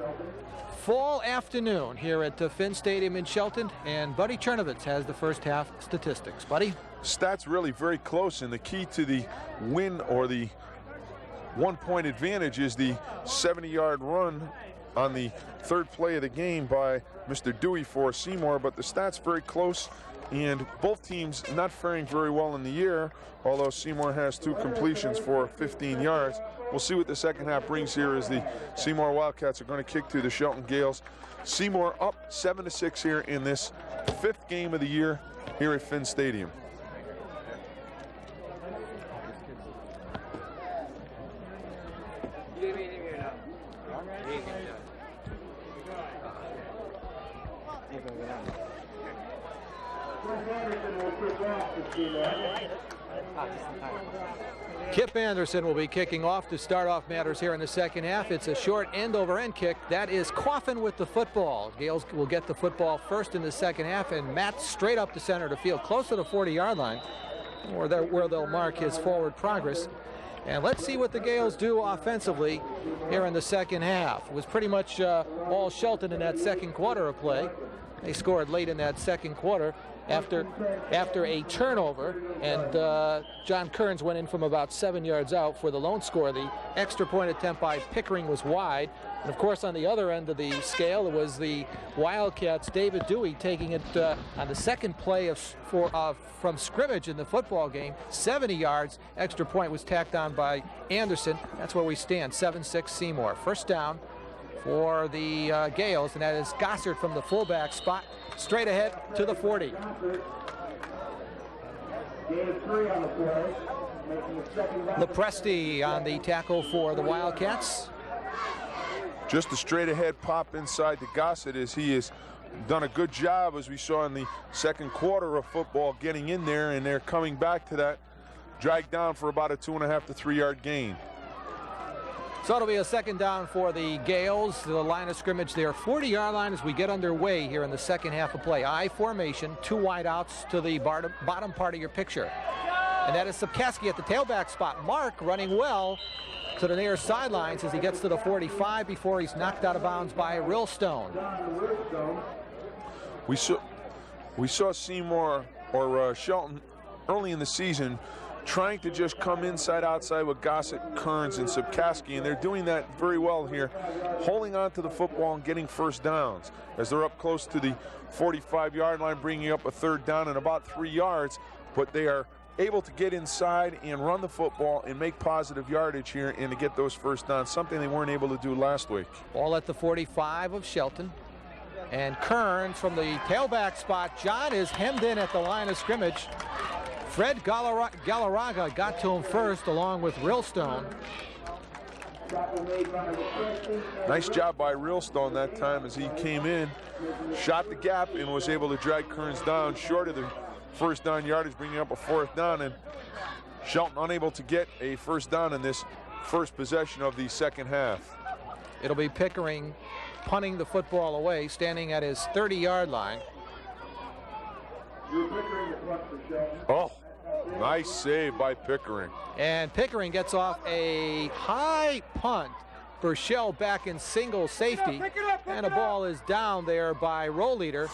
fall afternoon here at Finn Stadium in Shelton, and Buddy Chernovitz has the first half statistics. Buddy? Stats really very close, and the key to the win or the 1-point advantage is the 70-yard run on the third play of the game by Mr. Dewey for Seymour, but the stats very close, and both teams not faring very well in the air, although Seymour has 2 completions for 15 yards. We'll see what the second half brings here as the Seymour Wildcats are going to kick to the Shelton Gales. Seymour up 7-6 here in this 5th game of the year here at Finn Stadium. Kip Anderson will be kicking off to start off matters here in the second half. It's a short end-over-end kick. That is Coffin with the football. Gales will get the football first in the second half, and Matt straight up to center to field, close to the 40-yard line, where they'll mark his forward progress. And let's see what the Gales do offensively here in the second half. It was pretty much all Shelton in that second quarter of play. They scored late in that second quarter after a turnover, and John Kearns went in from about 7 yards out for the lone score. The extra point attempt by Pickering was wide, and of course on the other end of the scale it was the Wildcats' David Dewey taking it on the second play from scrimmage in the football game. 70 yards, extra point was tacked on by Anderson. That's where we stand, 7-6 Seymour. First down for the Gales, and that is Gossard from the fullback spot, straight ahead to the 40. Lepresti on the tackle for the Wildcats. Just a straight ahead pop inside to Gossett, as he has done a good job, as we saw in the second quarter of football, getting in there, and they're coming back to that, dragged down for about a 2.5 to 3 yard gain. So it'll be a second down for the Gales. The line of scrimmage there, 40-yard line as we get underway here in the second half of play. I formation, 2 wideouts to the bottom part of your picture. And that is Subkaski at the tailback spot. Mark running well to the near sidelines as he gets to the 45 before he's knocked out of bounds by Rillstone. We saw Seymour or Shelton early in the season trying to just come inside outside with Gossett, Kearns, and Subkaski, and they're doing that very well here, holding on to the football and getting first downs as they're up close to the 45-yard line, bringing up a third down and about 3 yards, but they are able to get inside and run the football and make positive yardage here and to get those first downs, something they weren't able to do last week. Ball at the 45 of Shelton, and Kearns from the tailback spot. John is hemmed in at the line of scrimmage. Fred Galarraga got to him first along with Rillstone. Nice job by Rillstone that time as he came in, shot the gap, and was able to drag Kearns down short of the first down yardage, bringing up a 4th down, and Shelton unable to get a first down in this first possession of the second half. It'll be Pickering punting the football away, standing at his 30-yard line. Oh, nice save by Pickering. And Pickering gets off a high punt for Shell back in single safety, and a ball is down there by roll leader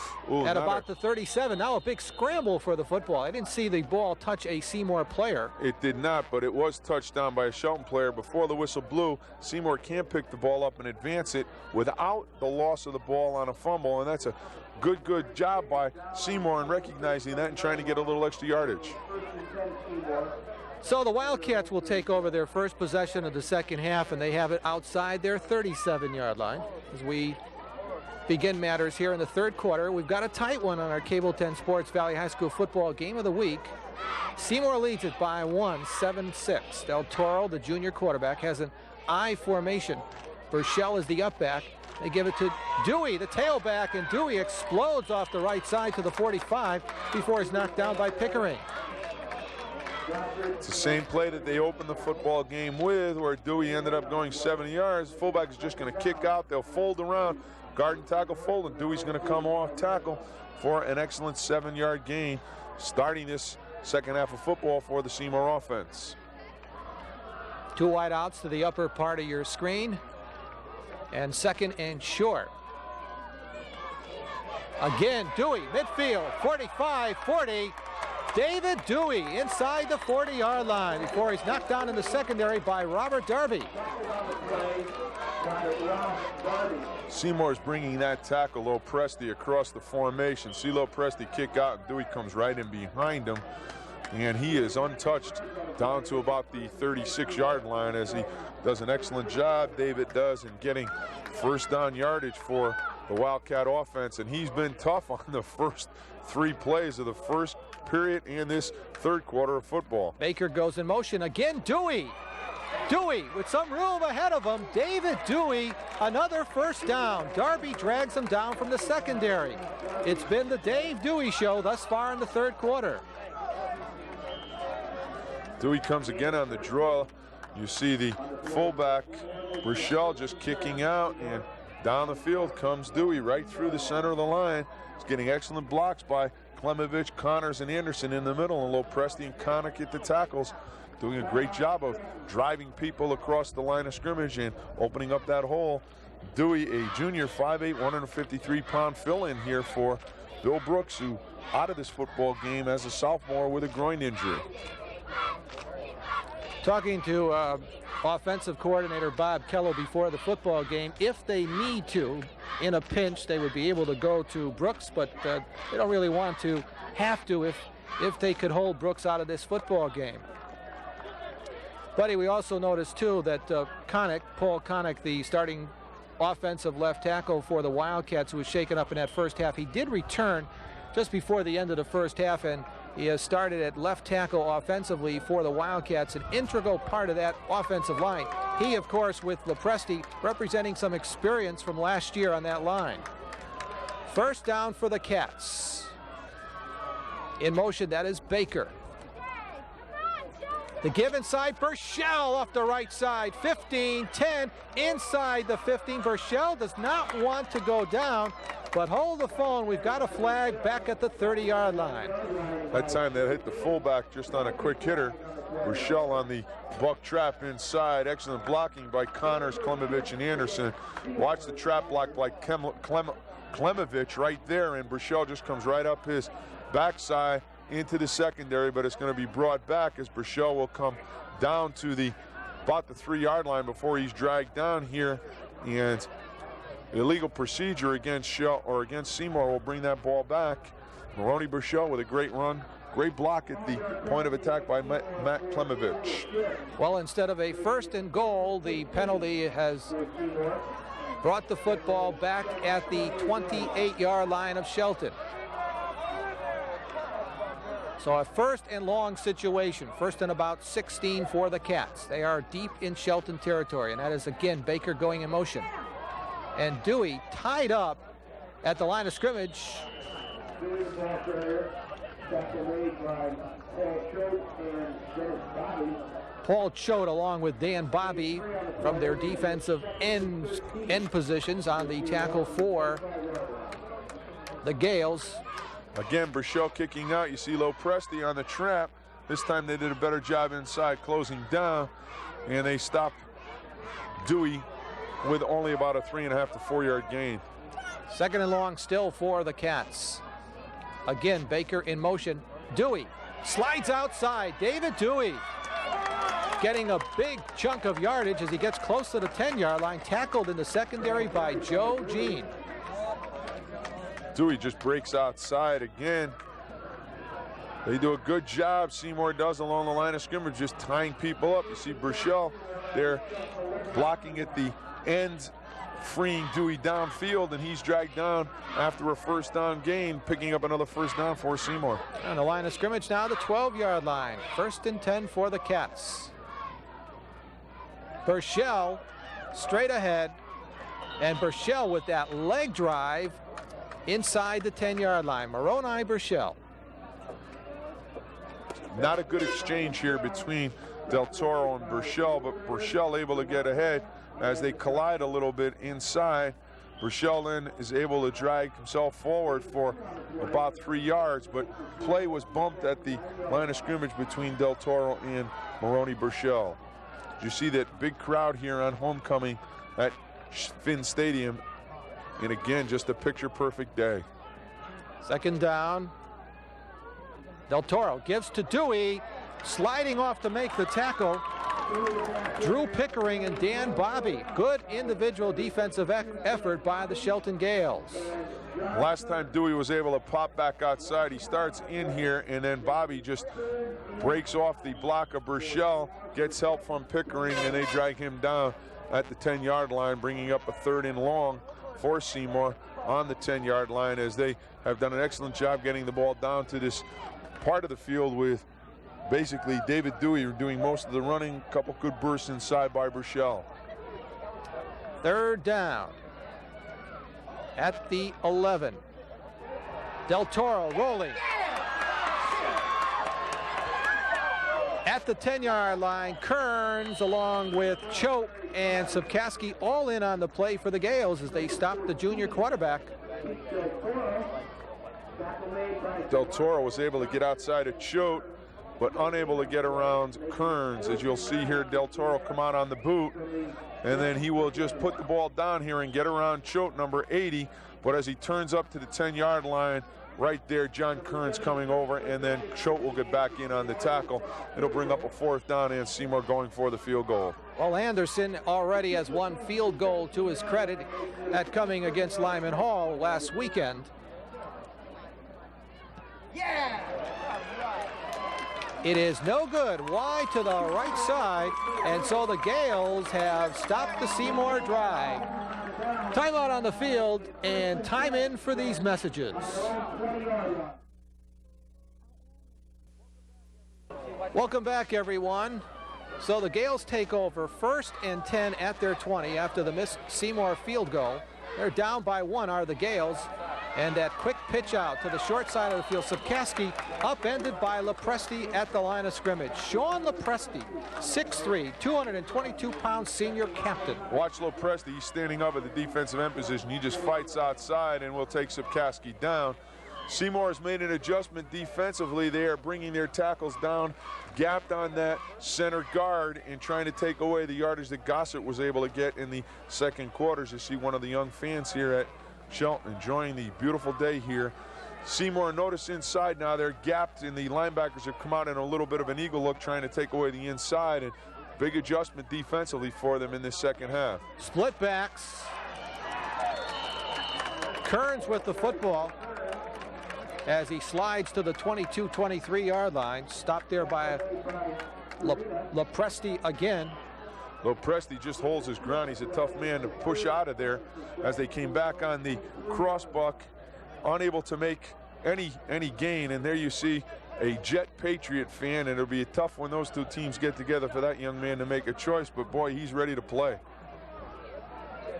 at about the 37. Now a big scramble for the football. I didn't see the ball touch a Seymour player. It did not, but it was touched down by a Shelton player before the whistle blew. Seymour can pick the ball up and advance it without the loss of the ball on a fumble, and that's a good job by Seymour in recognizing that and trying to get a little extra yardage. So the Wildcats will take over their first possession of the second half, and they have it outside their 37-yard line as we begin matters here in the third quarter. We've got a tight one on our Cable 10 Sports Valley High School football game of the week. Seymour leads it by 1, 7-6. Del Toro, the junior quarterback, has an I formation. Burchell is the up back. They give it to Dewey, the tailback, and Dewey explodes off the right side to the 45 before he's knocked down by Pickering. It's the same play that they opened the football game with, where Dewey ended up going 70 yards. Fullback is just going to kick out. They'll fold around. Guard and tackle fold, and Dewey's going to come off tackle for an excellent 7-yard gain, starting this second half of football for the Seymour offense. 2 wide outs to the upper part of your screen. And second and short. Again, Dewey, midfield, 45-40. David Dewey inside the 40-yard line before he's knocked down in the secondary by Robert Darby. Seymour's bringing that tackle, Lopresti, across the formation. See Lopresti kick out, and Dewey comes right in behind him. And he is untouched down to about the 36-yard line as he does an excellent job, David does, in getting first down yardage for the Wildcat offense. And he's been tough on the first 3 plays of the first period and this third quarter of football. Baker goes in motion again. Dewey with some room ahead of him. David Dewey, another first down. Darby drags him down from the secondary. It's been the Dave Dewey show thus far in the third quarter. Dewey comes again on the draw. You see the fullback, Rochelle, just kicking out, and down the field comes Dewey right through the center of the line. He's getting excellent blocks by Klemovich, Connors, and Anderson in the middle, and Lopresti and Connick at the tackles, doing a great job of driving people across the line of scrimmage and opening up that hole. Dewey, a junior, 5'8", 153-pound fill-in here for Bill Brooks, who out of this football game as a sophomore with a groin injury. Talking to offensive coordinator Bob Kello before the football game, if they need to, in a pinch, they would be able to go to Brooks, but they don't really want to have to if they could hold Brooks out of this football game. Buddy, we also noticed too that Paul Connick, the starting offensive left tackle for the Wildcats, who was shaken up in that first half, he did return just before the end of the first half, and he has started at left tackle offensively for the Wildcats, an integral part of that offensive line. He, of course, with Lopresti, representing some experience from last year on that line. First down for the Cats. In motion, that is Baker. The give inside, Burchell off the right side, 15-10, inside the 15. Burchell does not want to go down, but hold the phone. We've got a flag back at the 30-yard line. That time that hit the fullback just on a quick hitter. Burchell on the buck trap inside. Excellent blocking by Connors, Klemovich, and Anderson. Watch the trap block by Klemovich right there, and Burchell just comes right up his backside into the secondary, but it's going to be brought back as Burchell will come down to about the 3-yard line before he's dragged down here, and illegal procedure against Seymour will bring that ball back. Maroney Burchell with a great run, great block at the point of attack by Matt Klemovich. Well, instead of a first and goal, the penalty has brought the football back at the 28-yard line of Shelton. So a first and long situation, first and about 16 for the Cats. They are deep in Shelton territory, and that is again Baker going in motion. And Dewey tied up at the line of scrimmage. Paul Choate along with Dan Bobby from their defensive end positions on the tackle for the Gales. Again, Burchell kicking out. You see Lopresti on the trap. This time they did a better job inside closing down, and they stopped Dewey with only about a 3.5 to 4-yard gain. Second and long still for the Cats. Again, Baker in motion. Dewey slides outside. David Dewey getting a big chunk of yardage as he gets close to the 10-yard line, tackled in the secondary by Joe Jean. Dewey just breaks outside again. They do a good job, Seymour does, along the line of scrimmage, just tying people up. You see Burchell there blocking at the end, freeing Dewey downfield, and he's dragged down after a first down gain, picking up another first down for Seymour. On the line of scrimmage now, the 12-yard line. First and 10 for the Cats. Burchell straight ahead. And Burchell with that leg drive inside the 10-yard line. Moroni Burchell. Not a good exchange here between Del Toro and Burchell, but Burchell able to get ahead as they collide a little bit inside. Burchell then is able to drag himself forward for about 3 yards, but play was bumped at the line of scrimmage between Del Toro and Moroni Burchell. You see that big crowd here on homecoming at Finn Stadium, and again, just a picture-perfect day. Second down. Del Toro gives to Dewey, sliding off to make the tackle. Drew Pickering and Dan Bobby. Good individual defensive effort by the Shelton Gales. Last time Dewey was able to pop back outside, he starts in here, and then Bobby just breaks off the block of Burchell, gets help from Pickering, and they drag him down at the 10-yard line, bringing up a 3rd and long for Seymour on the 10-yard line, as they have done an excellent job getting the ball down to this part of the field with basically David Dewey doing most of the running, couple good bursts inside by Burchell. 3rd down at the 11. Del Toro rolling at the 10-yard line. Kearns along with Choate and Subkaski all in on the play for the Gales as they stop the junior quarterback. Del Toro was able to get outside of Choate, but unable to get around Kearns. As you'll see here, Del Toro come out on the boot, and then he will just put the ball down here and get around Choate, number 80. But as he turns up to the 10-yard line, right there, John Kearns coming over, and then Choate will get back in on the tackle. It'll bring up a 4th down, and Seymour going for the field goal. Well, Anderson already has 1 field goal to his credit at coming against Lyman Hall last weekend. Yeah! It is no good. Wide to the right side, and so the Gales have stopped the Seymour drive. Timeout on the field, and time in for these messages. Welcome back, everyone. So the Gales take over 1st and 10 at their 20 after the missed Seymour field goal. They're down by 1 are the Gales. And that quick pitch out to the short side of the field. Subkaski upended by Lepresti at the line of scrimmage. Sean Lepresti, 6'3", 222-pound senior captain. Watch Lepresti. He's standing up at the defensive end position. He just fights outside and will take Subkaski down. Seymour has made an adjustment defensively. They are bringing their tackles down, gapped on that center guard, and trying to take away the yardage that Gossett was able to get in the second quarters. You see one of the young fans here at Shelton enjoying the beautiful day here. Seymour, notice inside now, they're gapped, and the linebackers have come out in a little bit of an eagle look, trying to take away the inside, and big adjustment defensively for them in this second half. Split backs. Kearns with the football as he slides to the 22-23 yard line. Stopped there by Lepresti again. Lepresti just holds his ground. He's a tough man to push out of there as they came back on the crossbuck, unable to make any gain. And there you see a Jet Patriot fan, and it'll be tough when those two teams get together for that young man to make a choice, but boy, he's ready to play.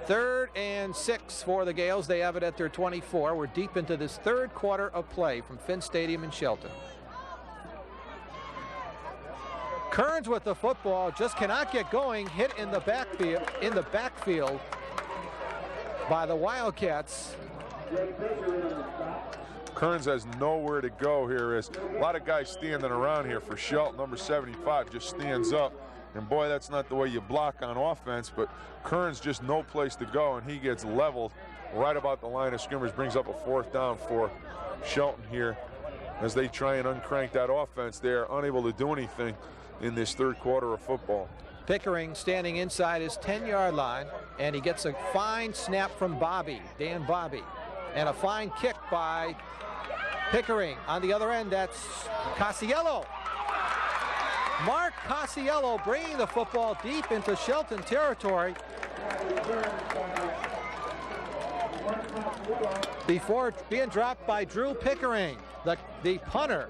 3rd and 6 for the Gales. They have it at their 24. We're deep into this 3rd quarter of play from Finn Stadium in Shelton. Kearns with the football, just cannot get going. Hit in the backfield by the Wildcats. Kearns has nowhere to go here. As a lot of guys standing around here for Shelton. Number 75 just stands up, and boy, that's not the way you block on offense, but Kearns just no place to go, and he gets leveled right about the line of scrimmage. Brings up a 4th down for Shelton here as they try and uncrank that offense. They are unable to do anything in this 3rd quarter of football. Pickering standing inside his 10-yard line, and he gets a fine snap from Bobby, Dan Bobby, and a fine kick by Pickering. On the other end, that's Casiello. Mark Casiello bringing the football deep into Shelton territory before being dropped by Drew Pickering, the punter.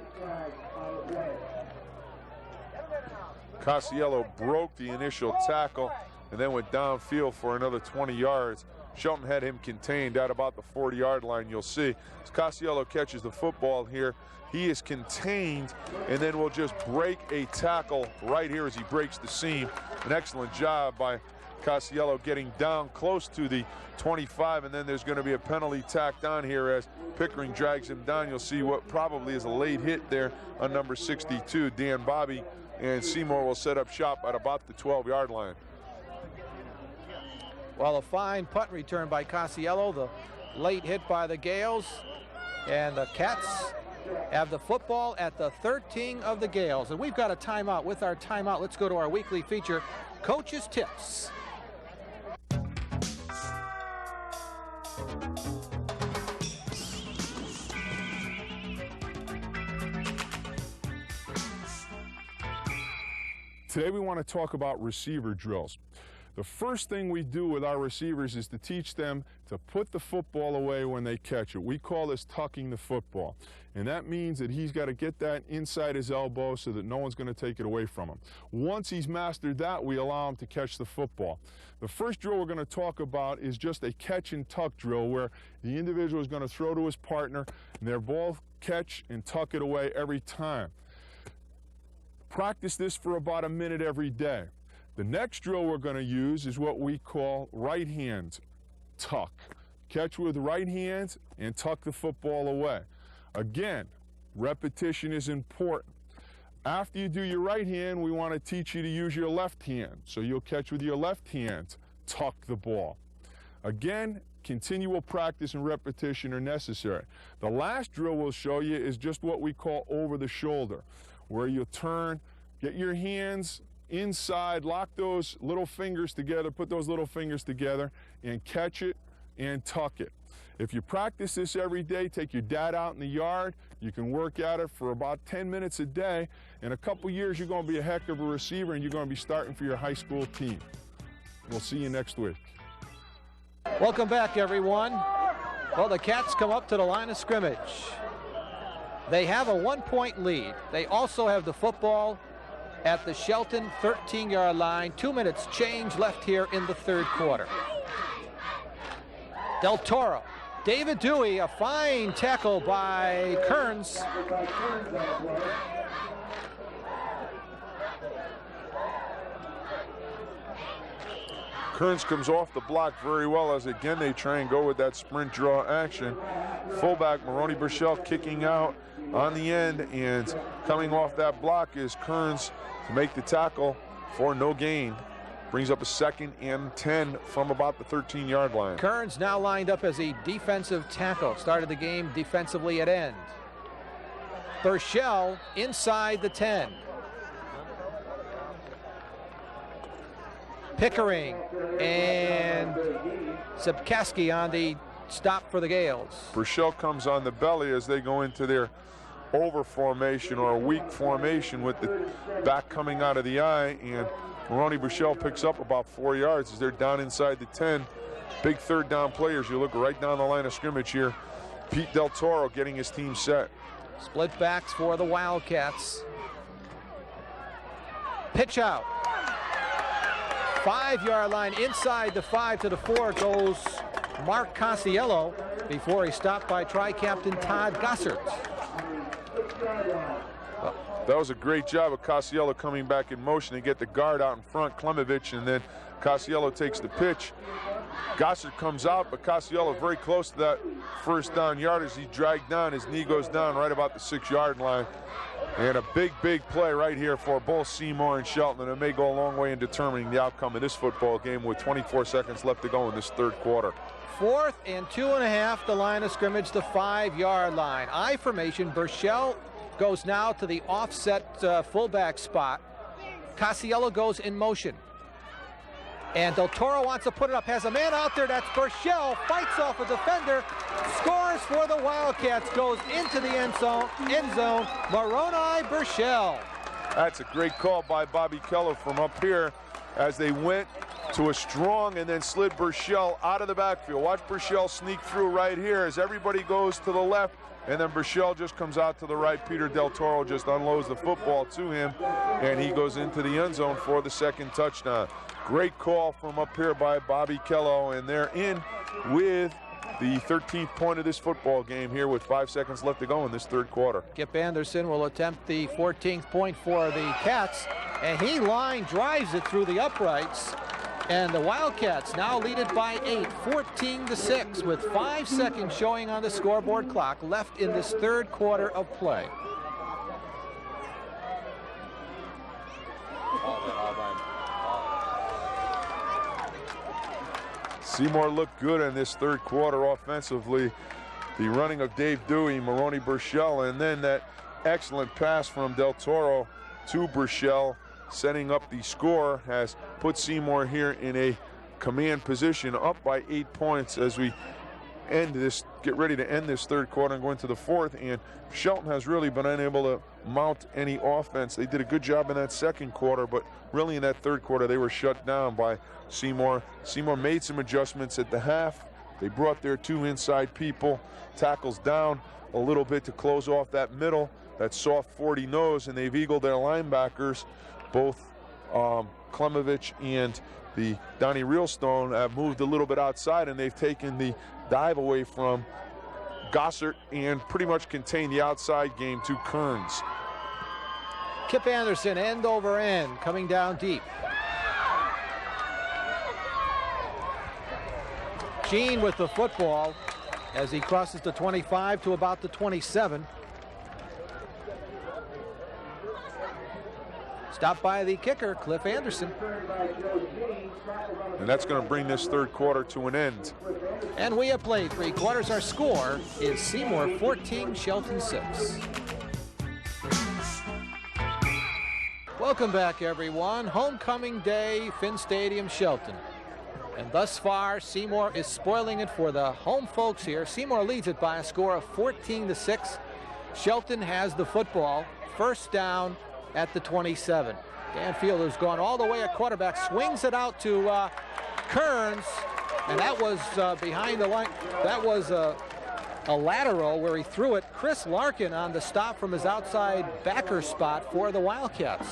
Casiello broke the initial tackle and then went downfield for another 20 yards. Shelton had him contained at about the 40-yard line. You'll see as Casiello catches the football here, he is contained, and then we'll just break a tackle right here as he breaks the seam. An excellent job by Casiello getting down close to the 25, and then there's going to be a penalty tacked on here as Pickering drags him down. You'll see what probably is a late hit there on number 62, Dan Bobby, and Seymour will set up shop at about the 12-yard line. Well, a fine punt return by Casiello, the late hit by the Gales, and the Cats have the football at the 13 of the Gales. And we've got a timeout. With our timeout, let's go to our weekly feature, Coach's Tips. Today we want to talk about receiver drills. The first thing we do with our receivers is to teach them to put the football away when they catch it. We call this tucking the football. And that means that he's got to get that inside his elbow so that no one's going to take it away from him. Once he's mastered that, we allow him to catch the football. The first drill we're going to talk about is just a catch and tuck drill where the individual is going to throw to his partner and they're both catch and tuck it away every time. Practice this for about a minute every day. The next drill we're going to use is what we call right hand tuck. Catch with right hand and tuck the football away. Again, repetition is important. After you do your right hand, we want to teach you to use your left hand. So you'll catch with your left hand, tuck the ball. Again, continual practice and repetition are necessary. The last drill we'll show you is just what we call over the shoulder, where you turn, get your hands inside, lock those little fingers together, put those little fingers together, and catch it and tuck it. If you practice this every day, take your dad out in the yard, you can work at it for about 10 minutes a day. In a couple years, you're going to be a heck of a receiver, and you're going to be starting for your high school team. We'll see you next week. Welcome back, everyone. Well, the Cats come up to the line of scrimmage. They have a 1-point lead. They also have the football at the Shelton 13-yard line. 2 minutes change left here in the third quarter. Del Toro, David Dewey, a fine tackle by Kearns. Kearns comes off the block very well as again they try and go with that sprint draw action. Fullback Maroney Burchell kicking out on the end, and coming off that block is Kearns to make the tackle for no gain. Brings up a 2nd and 10 from about the 13-yard line. Kearns now lined up as a defensive tackle. Started the game defensively at end. Burchell inside the 10. Pickering and Zebkaski on the stop for the Gales. Burchell comes on the belly as they go into their over formation or a weak formation with the back coming out of the eye, and Maroney Burchell picks up about 4 yards as they're down inside the 10. Big third down players. You look right down the line of scrimmage here. Pete Del Toro getting his team set. Split backs for the Wildcats. Pitch out. 5-yard line inside the 5 to the 4 goes Mark Casiello before he's stopped by tri-captain Todd Gossert. That was a great job of Casiello coming back in motion to get the guard out in front, Klemovich, and then Casiello takes the pitch. Gossert comes out, but Casiello very close to that first down yard as he dragged down. His knee goes down right about the 6-yard line. And a big, big play right here for both Seymour and Shelton, and it may go a long way in determining the outcome of this football game with 24 seconds left to go in this third quarter. 4th and 2.5, the line of scrimmage, the 5-yard line. I formation, Burchell goes now to the offset fullback spot. Casiello goes in motion. And Del Toro wants to put it up, has a man out there, that's Burchell, fights off a defender, scores for the Wildcats, goes into the end zone, Maroney Burchell. That's a great call by Bobby Keller from up here as they went to a strong and then slid Burchell out of the backfield. Watch Burchell sneak through right here as everybody goes to the left, and then Burchell just comes out to the right. Peter Del Toro just unloads the football to him, and he goes into the end zone for the 2nd touchdown. Great call from up here by Bobby Kello, and they're in with the 13th point of this football game here with 5 seconds left to go in this third quarter. Kip Anderson will attempt the 14th point for the Cats, and he line drives it through the uprights. And the Wildcats now lead it by 8, 14-6, with 5 seconds showing on the scoreboard clock left in this third quarter of play. Seymour looked good in this third quarter offensively. The running of Dave Dewey, Maroney Burchell, and then that excellent pass from Del Toro to Burchell, setting up the score, has put Seymour here in a command position, up by 8 points as we get ready to end this third quarter and go into the fourth. And Shelton has really been unable to mount any offense. They did a good job in that second quarter, but really in that third quarter they were shut down by Seymour. Seymour made some adjustments at the half. They brought their 2 inside people, tackles down a little bit to close off that middle, that soft 40 nose, and they've eagled their linebackers. Both Klemovich and the Donnie Realstone have moved a little bit outside, and they've taken the dive away from Gossert and pretty much contained the outside game to Kearns. Kip Anderson, end over end, coming down deep. Gene with the football as he crosses the 25 to about the 27. Stopped by the kicker, Cliff Anderson. And that's going to bring this third quarter to an end. And we have played 3 quarters. Our score is Seymour 14, Shelton 6. Welcome back, everyone. Homecoming day, Finn Stadium, Shelton. And thus far, Seymour is spoiling it for the home folks here. Seymour leads it by a score of 14-6. Shelton has the football. First down at the 27. Dan Fielder's gone all the way at quarterback, swings it out to Kearns, and that was behind the line. That was a lateral where he threw it. Chris Larkin on the stop from his outside backer spot for the Wildcats.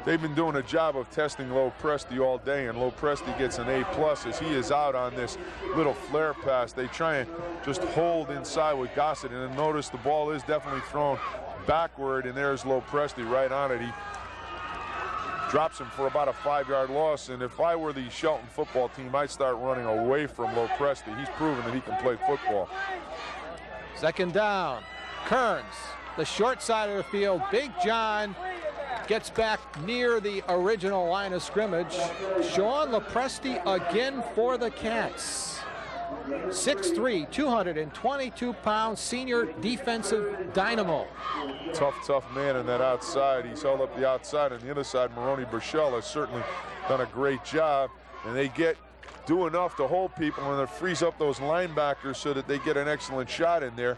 They've been doing a job of testing Low Presti all day, and Low Presti gets an A+ as he is out on this little flare pass. They try and just hold inside with Gossett, and notice the ball is definitely thrown backward, and there's Low Presti right on it. He drops him for about a 5-yard loss, and if I were the Shelton football team, I'd start running away from Low Presti. He's proven that he can play football. Second down, Kearns, the short side of the field. Big John gets back near the original line of scrimmage. Sean Lopresti again for the Cats. 6'3", 222-pound senior defensive dynamo. Tough man in that outside. He's held up the outside. On the other side, Maroney Burchell has certainly done a great job. And they do enough to hold people, and it frees up those linebackers so that they get an excellent shot in there.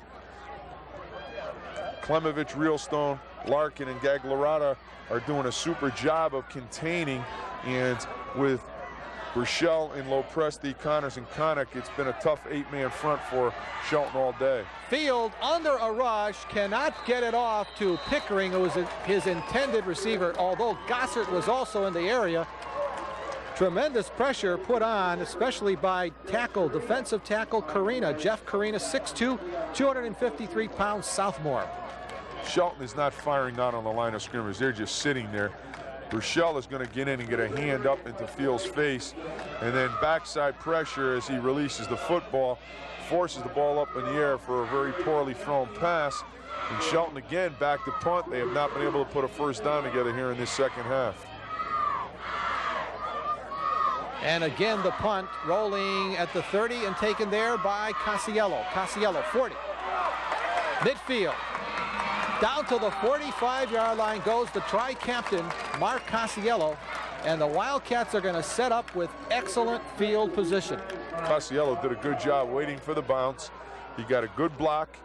Klemovich, Realstone, Larkin, and Gagliarda are doing a super job of containing, and with Burchell and Lopresti, Connors, and Connick, it's been a tough 8-man front for Shelton all day. Field under a rush, cannot get it off to Pickering, who was his intended receiver, although Gossert was also in the area. Tremendous pressure put on, especially by defensive tackle Carina. Jeff Carina, 6'2", 253-pound sophomore. Shelton is not firing down on the line of scrimmage. They're just sitting there. Burchell is going to get in and get a hand up into Field's face, and then backside pressure as he releases the football, forces the ball up in the air for a very poorly thrown pass. And Shelton again back to punt. They have not been able to put a first down together here in this second half. And again the punt, rolling at the 30 and taken there by Casiello. Casiello, 40. Midfield. Down to the 45-yard line goes the tri-captain, Mark Casiello, and the Wildcats are going to set up with excellent field position. Casiello did a good job waiting for the bounce. He got a good block,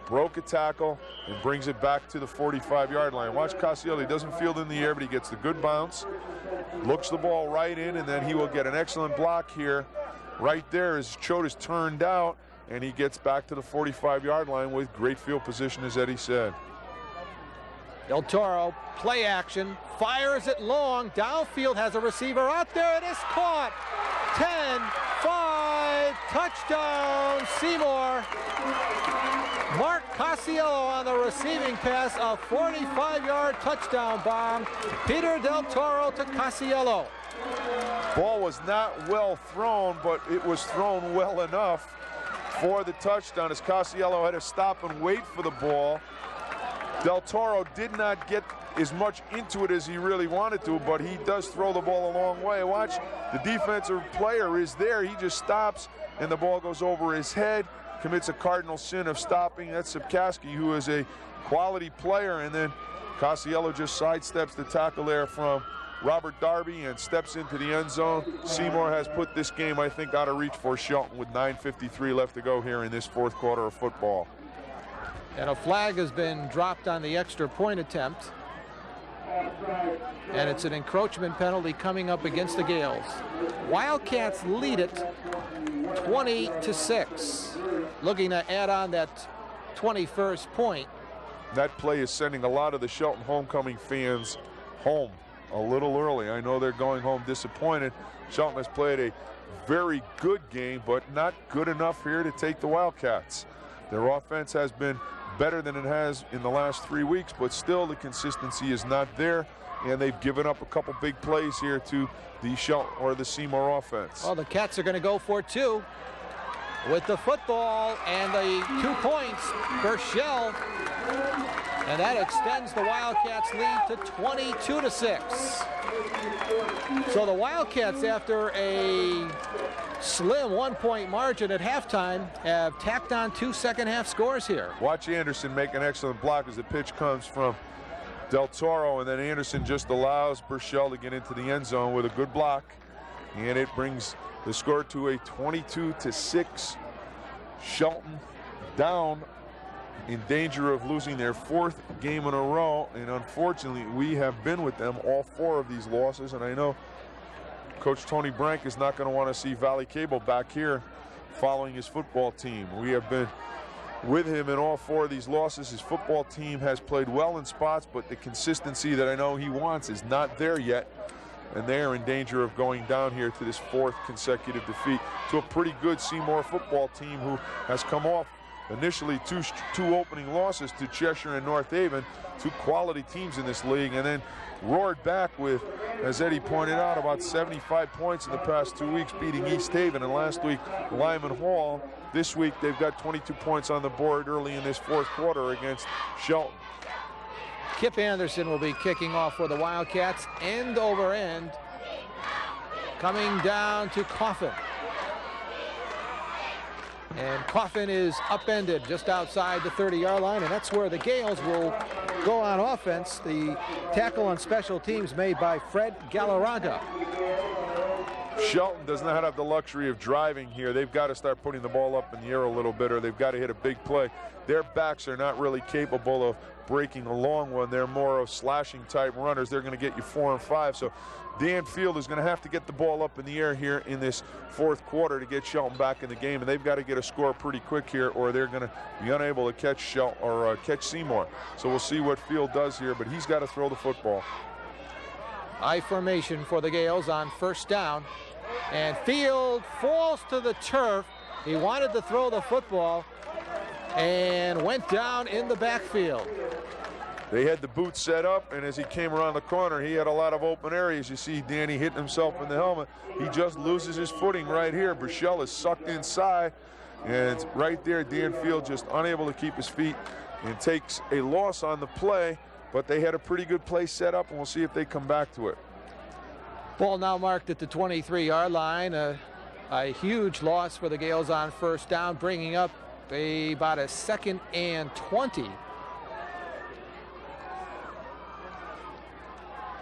broke a tackle, and brings it back to the 45-yard line. Watch Casiello. He doesn't field in the air, but he gets the good bounce, looks the ball right in, and then he will get an excellent block here. Right there, his chote is turned out, and he gets back to the 45-yard line with great field position, as Eddie said. Del Toro, play action, fires it long, downfield, has a receiver out there, it is caught. 10-5, touchdown, Seymour. Mark Casiello on the receiving pass, a 45-yard touchdown bomb. Peter Del Toro to Casiello. Ball was not well thrown, but it was thrown well enough for the touchdown as Casiello had to stop and wait for the ball. Del Toro did not get as much into it as he really wanted to, but he does throw the ball a long way. Watch, the defensive player is there. He just stops, and the ball goes over his head, commits a cardinal sin of stopping. That's Sapkowski, who is a quality player, and then Casiello just sidesteps the tackle there from Robert Darby and steps into the end zone. Seymour has put this game, I think, out of reach for Shelton with 9:53 left to go here in this fourth quarter of football. And a flag has been dropped on the extra point attempt. And it's an encroachment penalty coming up against the Gales. Wildcats lead it 20-6. Looking to add on that 21st point. That play is sending a lot of the Shelton homecoming fans home a little early. I know they're going home disappointed. Shelton has played a very good game, but not good enough here to take the Wildcats. Their offense has been better than it has in the last 3 weeks, but still the consistency is not there, and they've given up a couple big plays here to the Shelton or the Seymour offense. Well, the Cats are going to go for two with the football and the 2 points for Shell, and that extends the Wildcats lead to 22-6. So the Wildcats, after a slim 1-point margin at halftime, have tacked on 2 second-half scores here. Watch Anderson make an excellent block as the pitch comes from Del Toro, and then Anderson just allows Burchell to get into the end zone with a good block, and it brings the score to a 22-6. Shelton down, in danger of losing their 4th game in a row, and unfortunately we have been with them all 4 of these losses, and I know Coach Tony Brank is not going to want to see Valley Cable back here following his football team. We have been with him in all 4 of these losses. His football team has played well in spots, but the consistency that I know he wants is not there yet, and they are in danger of going down here to this 4th consecutive defeat to a pretty good Seymour football team who has come off initially two opening losses to Cheshire and North Haven, 2 quality teams in this league, and then roared back with, as Eddie pointed out, about 75 points in the past 2 weeks, beating East Haven, and last week Lyman Hall. This week they've got 22 points on the board early in this 4th quarter against Shelton. Kip Anderson will be kicking off for the Wildcats, end over end, coming down to Coffin. And Coffin is upended just outside the 30-yard line, and that's where the Gales will go on offense. The tackle on special teams made by Fred Galarraga. Shelton does not have the luxury of driving here. They've got to start putting the ball up in the air a little bit, or they've got to hit a big play. Their backs are not really capable of breaking a long one. They're more of slashing type runners. They're going to get you 4 and 5. So Dan Field is going to have to get the ball up in the air here in this 4th quarter to get Shelton back in the game, and they've got to get a score pretty quick here, or they're going to be unable to catch Shelton or catch Seymour. So we'll see what Field does here, but he's got to throw the football. I formation for the Gales on 1st down, and Field falls to the turf. He wanted to throw the football and went down in the backfield. They had the boot set up, and as he came around the corner, he had a lot of open areas. You see Danny hitting himself in the helmet. He just loses his footing right here. Burchell is sucked inside, and right there, Dan Field just unable to keep his feet and takes a loss on the play, but they had a pretty good play set up, and we'll see if they come back to it. Ball now marked at the 23-yard line. A huge loss for the Gales on 1st down, bringing up about a 2nd and 20.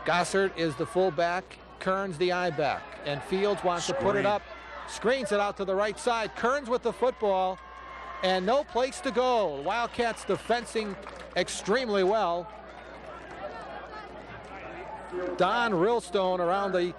Gossard is the fullback, Kearns the I-back, and Fields wants to put it up, screens it out to the right side. Kearns with the football, and no place to go. Wildcats defending extremely well. Don Rillstone around the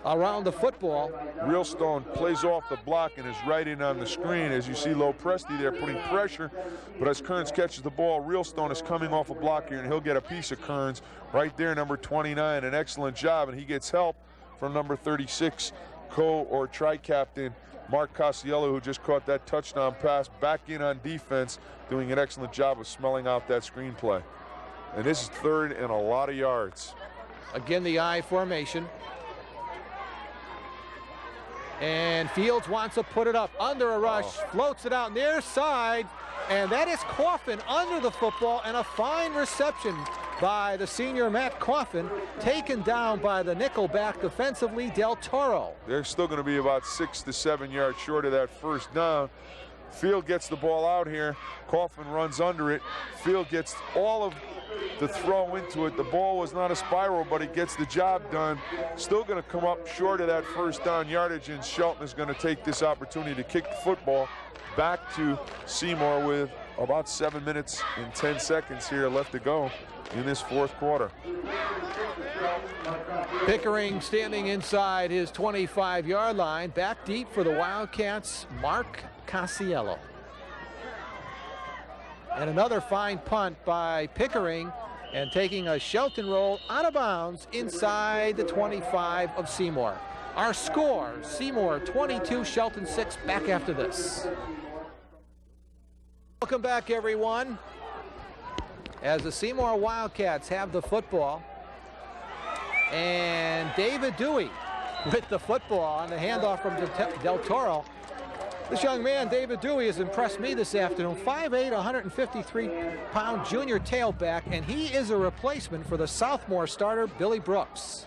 around the football. Realstone plays off the block and is right in on the screen. As you see, Lopresti there putting pressure, but as Kearns catches the ball, Realstone is coming off a block here, and he'll get a piece of Kearns right there, number 29. An excellent job, and he gets help from number 36, tri-captain Mark Casiello, who just caught that touchdown pass back in on defense, doing an excellent job of smelling out that screenplay. And this is 3rd and a lot of yards. Again, the I formation. And Fields wants to put it up under a rush, floats it out near side, and that is Coffin under the football, and a fine reception by the senior Matt Coffin, taken down by the nickelback defensively, Del Toro. They're still going to be about 6 to 7 yards short of that first down. Field gets the ball out here. Coffin runs under it. Field gets all of the throw into it. The ball was not a spiral, but it gets the job done. Still going to come up short of that first down yardage, and Shelton is going to take this opportunity to kick the football back to Seymour with about 7 minutes and 10 seconds here left to go in this 4th quarter. Pickering standing inside his 25-yard line. Back deep for the Wildcats, Mark Casiello. And another fine punt by Pickering, and taking a Shelton roll out of bounds inside the 25 of Seymour. Our score, Seymour 22, Shelton 6. Back after this. Welcome back, everyone, as the Seymour Wildcats have the football. And David Dewey with the football on the handoff from Del Toro. This young man, David Dewey, has impressed me this afternoon. 5'8", 153-pound junior tailback, and he is a replacement for the sophomore starter, Billy Brooks.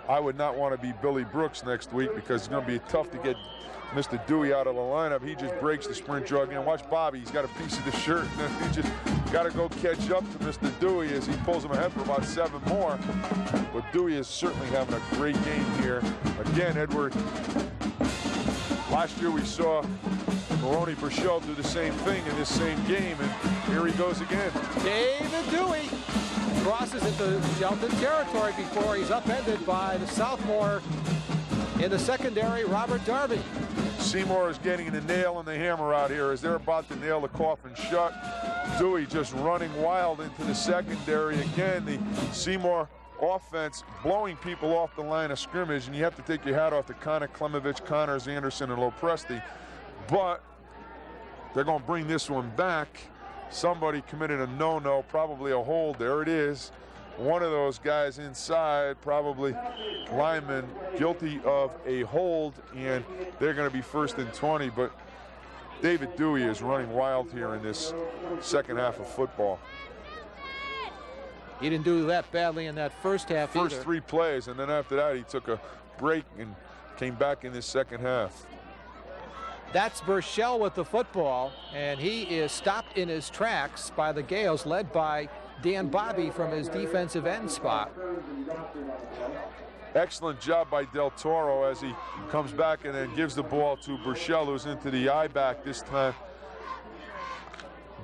I would not want to be Billy Brooks next week, because it's going to be tough to get Mr. Dewey out of the lineup. He just breaks the sprint drug. And watch Bobby. He's got a piece of the shirt. And he just got to go catch up to Mr. Dewey as he pulls him ahead for about 7 more. But Dewey is certainly having a great game here. Again, Edward, last year we saw Maroney Burchell do the same thing in this same game, and here he goes again. David Dewey crosses into Shelton territory before he's upended by the sophomore in the secondary, Robert Darby. Seymour is getting the nail in the hammer out here as they're about to nail the coffin shut. Dewey just running wild into the secondary. Again, the Seymour offense blowing people off the line of scrimmage, and you have to take your hat off to Connick, Klemovich, Connors, Anderson, and Lopresti. But they're going to bring this one back. Somebody committed a no-no, probably a hold. There it is. One of those guys inside, probably lineman, guilty of a hold, and they're going to be 1st and 20. But David Dewey is running wild here in this second half of football. He didn't do that badly in that first half First either. 3 plays, and then after that he took a break and came back in this second half. That's Burchell with the football, and he is stopped in his tracks by the Gales, led by Dan Bobby from his defensive end spot. Excellent job by Del Toro as he comes back and then gives the ball to Burchell, who's into the I-back this time.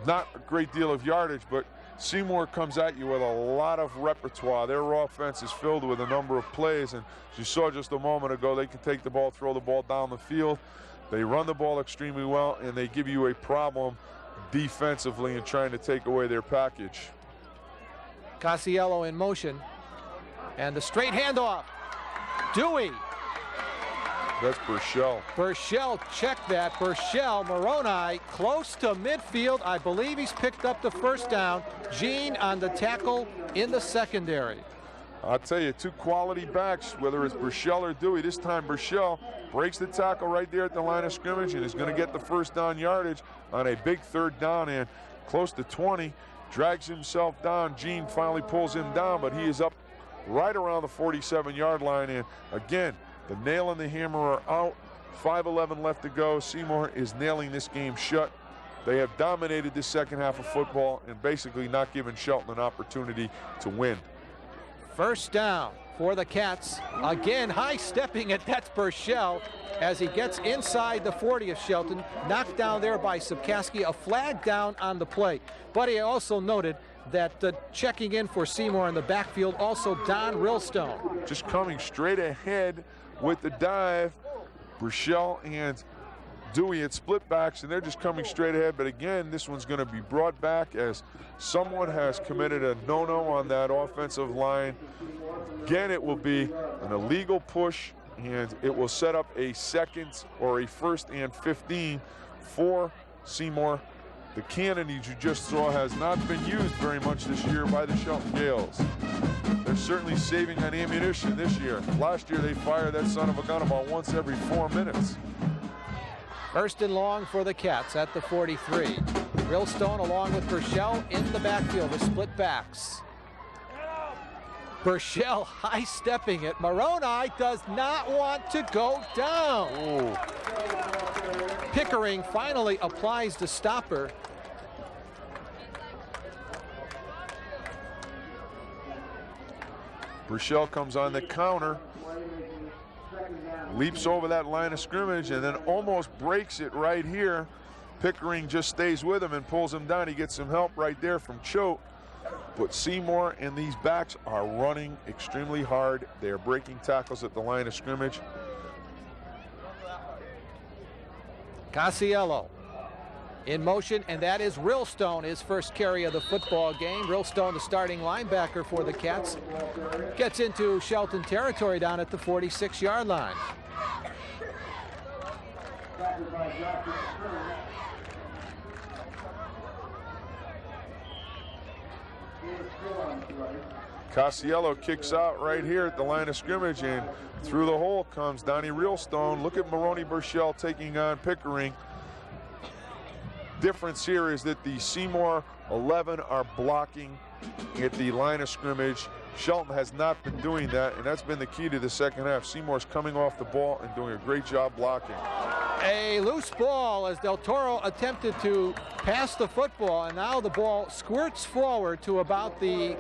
Not a great deal of yardage, but Seymour comes at you with a lot of repertoire. Their offense is filled with a number of plays, and as you saw just a moment ago, they can take the ball, throw the ball down the field. They run the ball extremely well, and they give you a problem defensively in trying to take away their package. Casiello in motion, and the straight handoff. Dewey. That's Burchell. Burchell checked that. Burchell, Moroni close to midfield. I believe he's picked up the first down. Gene on the tackle in the secondary. I'll tell you, 2 quality backs, whether it's Burchell or Dewey. This time Burchell breaks the tackle right there at the line of scrimmage and is going to get the first down yardage on a big 3rd down and close to 20. Drags himself down. Gene finally pulls him down, but he is up right around the 47-yard line. And again, the nail and the hammer are out. 5:11 left to go. Seymour is nailing this game shut. They have dominated this second half of football and basically not given Shelton an opportunity to win. First down for the Cats. Again, high stepping it. That's Burchell as he gets inside the 40 of Shelton. Knocked down there by Subkaski. A flag down on the play. But he also noted that checking in for Seymour in the backfield, also Don Realstone. Just coming straight ahead with the dive. Burchell and Dewey at split backs, and they're just coming straight ahead. But again, this one's going to be brought back as someone has committed a no-no on that offensive line. Again, it will be an illegal push, and it will set up a second or a 1st and 15 for Seymour. The cannon you just saw has not been used very much this year by the Shelton Gales. They're certainly saving on ammunition this year. Last year they fired that son of a gun about once every 4 minutes. First and long for the Cats at the 43. Rillstone along with Burchell in the backfield with split backs. Burchell high-stepping it. Moroni does not want to go down. Ooh. Pickering finally applies the stopper. Burchell comes on the counter, leaps over that line of scrimmage, and then almost breaks it right here. Pickering just stays with him and pulls him down. He gets some help right there from Choate. But Seymour and these backs are running extremely hard. They are breaking tackles at the line of scrimmage. Casiello in motion, and that is Rillstone, his first carry of the football game. Rillstone, the starting linebacker for the Cats, gets into Shelton territory down at the 46-yard line. Casiello kicks out right here at the line of scrimmage, and through the hole comes Donnie Rillstone. Look at Moroni Burchell taking on Pickering. Difference here is that the Seymour 11 are blocking at the line of scrimmage. Shelton has not been doing that, and that's been the key to the second half. Seymour's coming off the ball and doing a great job blocking. A loose ball as Del Toro attempted to pass the football, and now the ball squirts forward to about the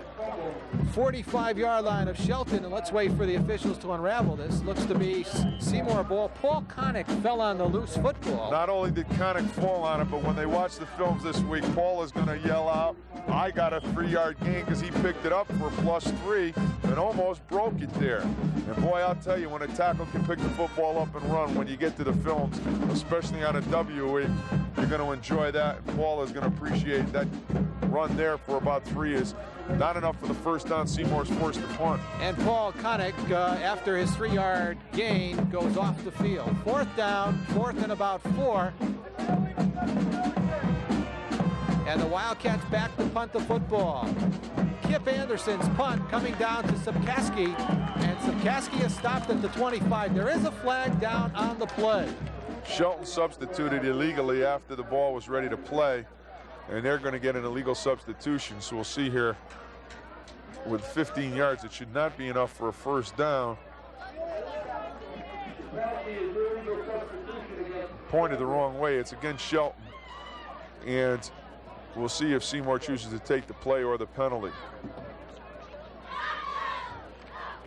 45-yard line of Shelton, and let's wait for the officials to unravel this. Looks to be Seymour ball. Paul Connick fell on the loose football. Not only did Connick fall on it, but when they watch the films this week, Paul is going to yell out, "I got a 3-yard gain," because he picked it up for +3 and almost broke it there. And boy, I'll tell you, when a tackle can pick the football up and run, when you get to the films, especially on a WE, you're going to enjoy that. And Paul is going to appreciate that run there for about 3 is not enough for the first down. Seymour's forced to punt. And Paul Connick, after his 3-yard gain, goes off the field. 4th down, 4th and about 4. And the Wildcats back to punt the football. Kip Anderson's punt coming down to Subkaski, and Subkaski is stopped at the 25. There is a flag down on the play. Shelton substituted illegally after the ball was ready to play, and they're going to get an illegal substitution. So we'll see here with 15 yards. It should not be enough for a first down. Pointed the wrong way. It's against Shelton. And we'll see if Seymour chooses to take the play or the penalty.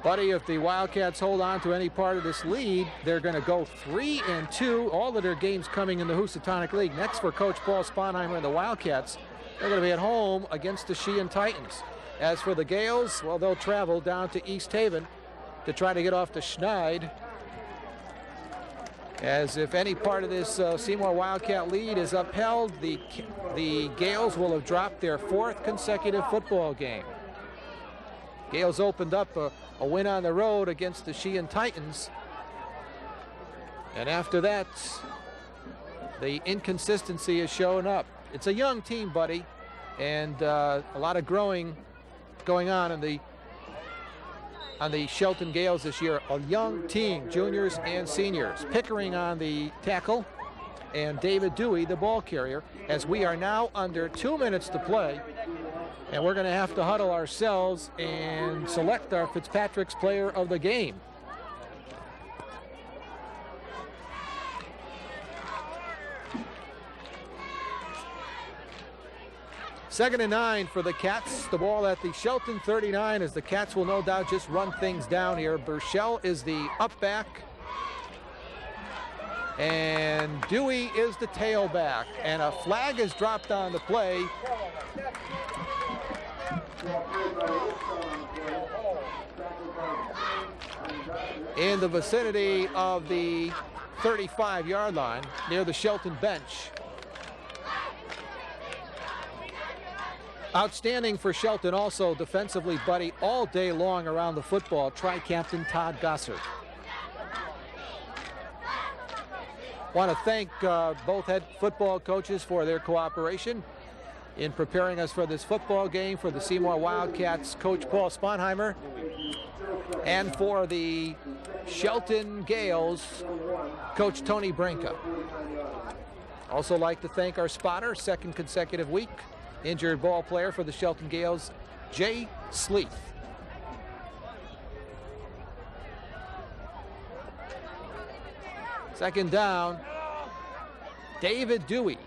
Buddy, if the Wildcats hold on to any part of this lead, they're going to go 3-2. All of their games coming in the Housatonic League. Next for Coach Paul Sponheimer and the Wildcats, they're going to be at home against the Sheehan Titans. As for the Gales, well, they'll travel down to East Haven to try to get off the Schneid. As if any part of this Seymour Wildcat lead is upheld, the Gales will have dropped their 4th consecutive football game. Gales opened up a win on the road against the Sheehan Titans. And after that, the inconsistency is showing up. It's a young team, buddy, and a lot of growing going on in the Shelton Gales this year. A young team, juniors and seniors. Pickering on the tackle, and David Dewey, the ball carrier, as we are now under 2 minutes to play. And we're going to have to huddle ourselves and select our Fitzpatrick's player of the game. Second and 9 for the Cats. The ball at the Shelton 39, as the Cats will no doubt just run things down here. Burchell is the up back, and Dewey is the tailback. And a flag is dropped on the play. in the vicinity of the 35-yard line near the Shelton bench. Outstanding for Shelton also defensively, Buddy, all day long around the football, tri-captain Todd Gossard. Want to thank both head football coaches for their cooperation in preparing us for this football game, for the Seymour Wildcats coach Paul Sponheimer, and for the Shelton Gales coach Tony Branca. Also like to thank our spotter, second consecutive week, injured ball player for the Shelton Gales, Jay Sleeth. Second down, David Dewey,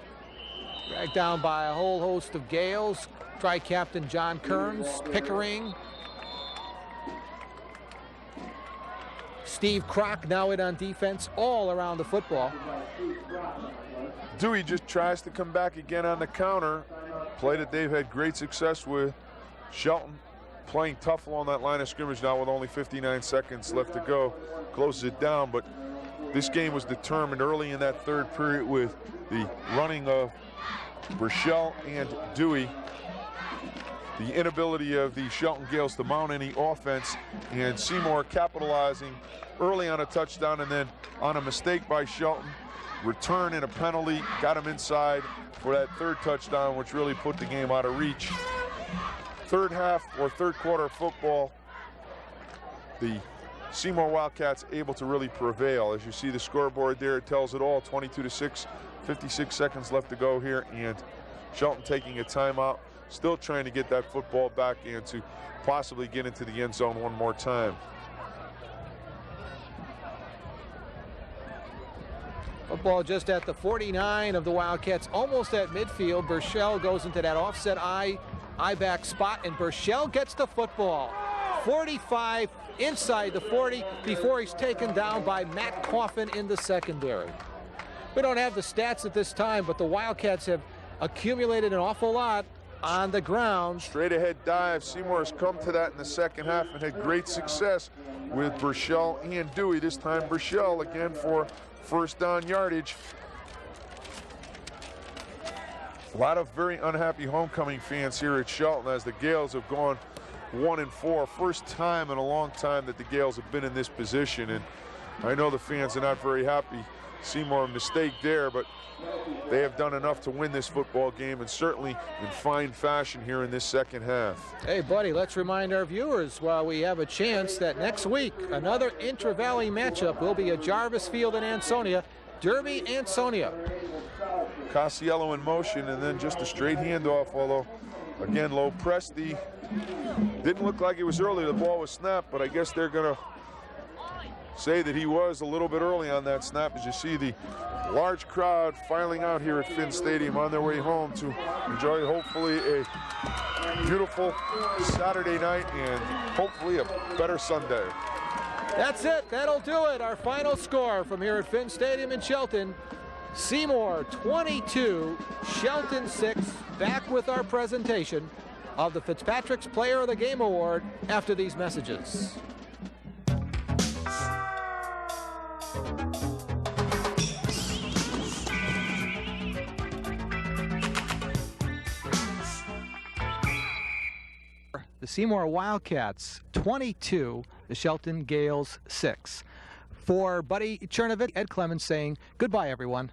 dragged down by a whole host of Gales, tri-captain John Kearns, Pickering, Steve Kroc now in on defense, all around the football. Dewey just tries to come back again on the counter. Play that they've had great success with. Shelton playing tough along that line of scrimmage now with only 59 seconds left to go. Closes it down, but this game was determined early in that third period with the running of Burchell and Dewey. The inability of the Shelton Gales to mount any offense, and Seymour capitalizing early on a touchdown and then on a mistake by Shelton. Return and a penalty got him inside for that third touchdown, which really put the game out of reach. Third half or third quarter football, the Seymour Wildcats able to really prevail. As you see the scoreboard there, it tells it all. 22-6, 56 seconds left to go here, and Shelton taking a timeout, still trying to get that football back and to possibly get into the end zone one more time. Football just at the 49 of the Wildcats, almost at midfield. Burchell goes into that offset I-back spot, and Burchell gets the football. 45 inside the 40 before he's taken down by Matt Coffin in the secondary. We don't have the stats at this time, but the Wildcats have accumulated an awful lot on the ground. Straight ahead dive. Seymour has come to that in the second half and had great success with Burchell and Dewey. This time Burchell again for first down yardage. A lot of very unhappy homecoming fans here at Shelton as the Gales have gone 1-4. First time in a long time that the Gales have been in this position, and I know the fans are not very happy. Seymour, a mistake there, but they have done enough to win this football game, and certainly in fine fashion here in this second half. Hey, buddy, let's remind our viewers while we have a chance that next week another intra-valley matchup will be at Jarvis Field in Ansonia. Derby Ansonia. Casiello in motion, and then just a straight handoff, although again low press. Didn't look like it was early. The ball was snapped, but I guess they're gonna say that he was a little bit early on that snap, as you see the large crowd filing out here at Finn Stadium on their way home to enjoy hopefully a beautiful Saturday night and hopefully a better Sunday. That's it. That'll do it. Our final score from here at Finn Stadium in Shelton. Seymour 22, Shelton 6. Back with our presentation of the Fitzpatrick's Player of the Game Award after these messages. The Seymour Wildcats 22, the Shelton Gales 6. For Buddy Chernovich, Ed Clemens saying goodbye, everyone.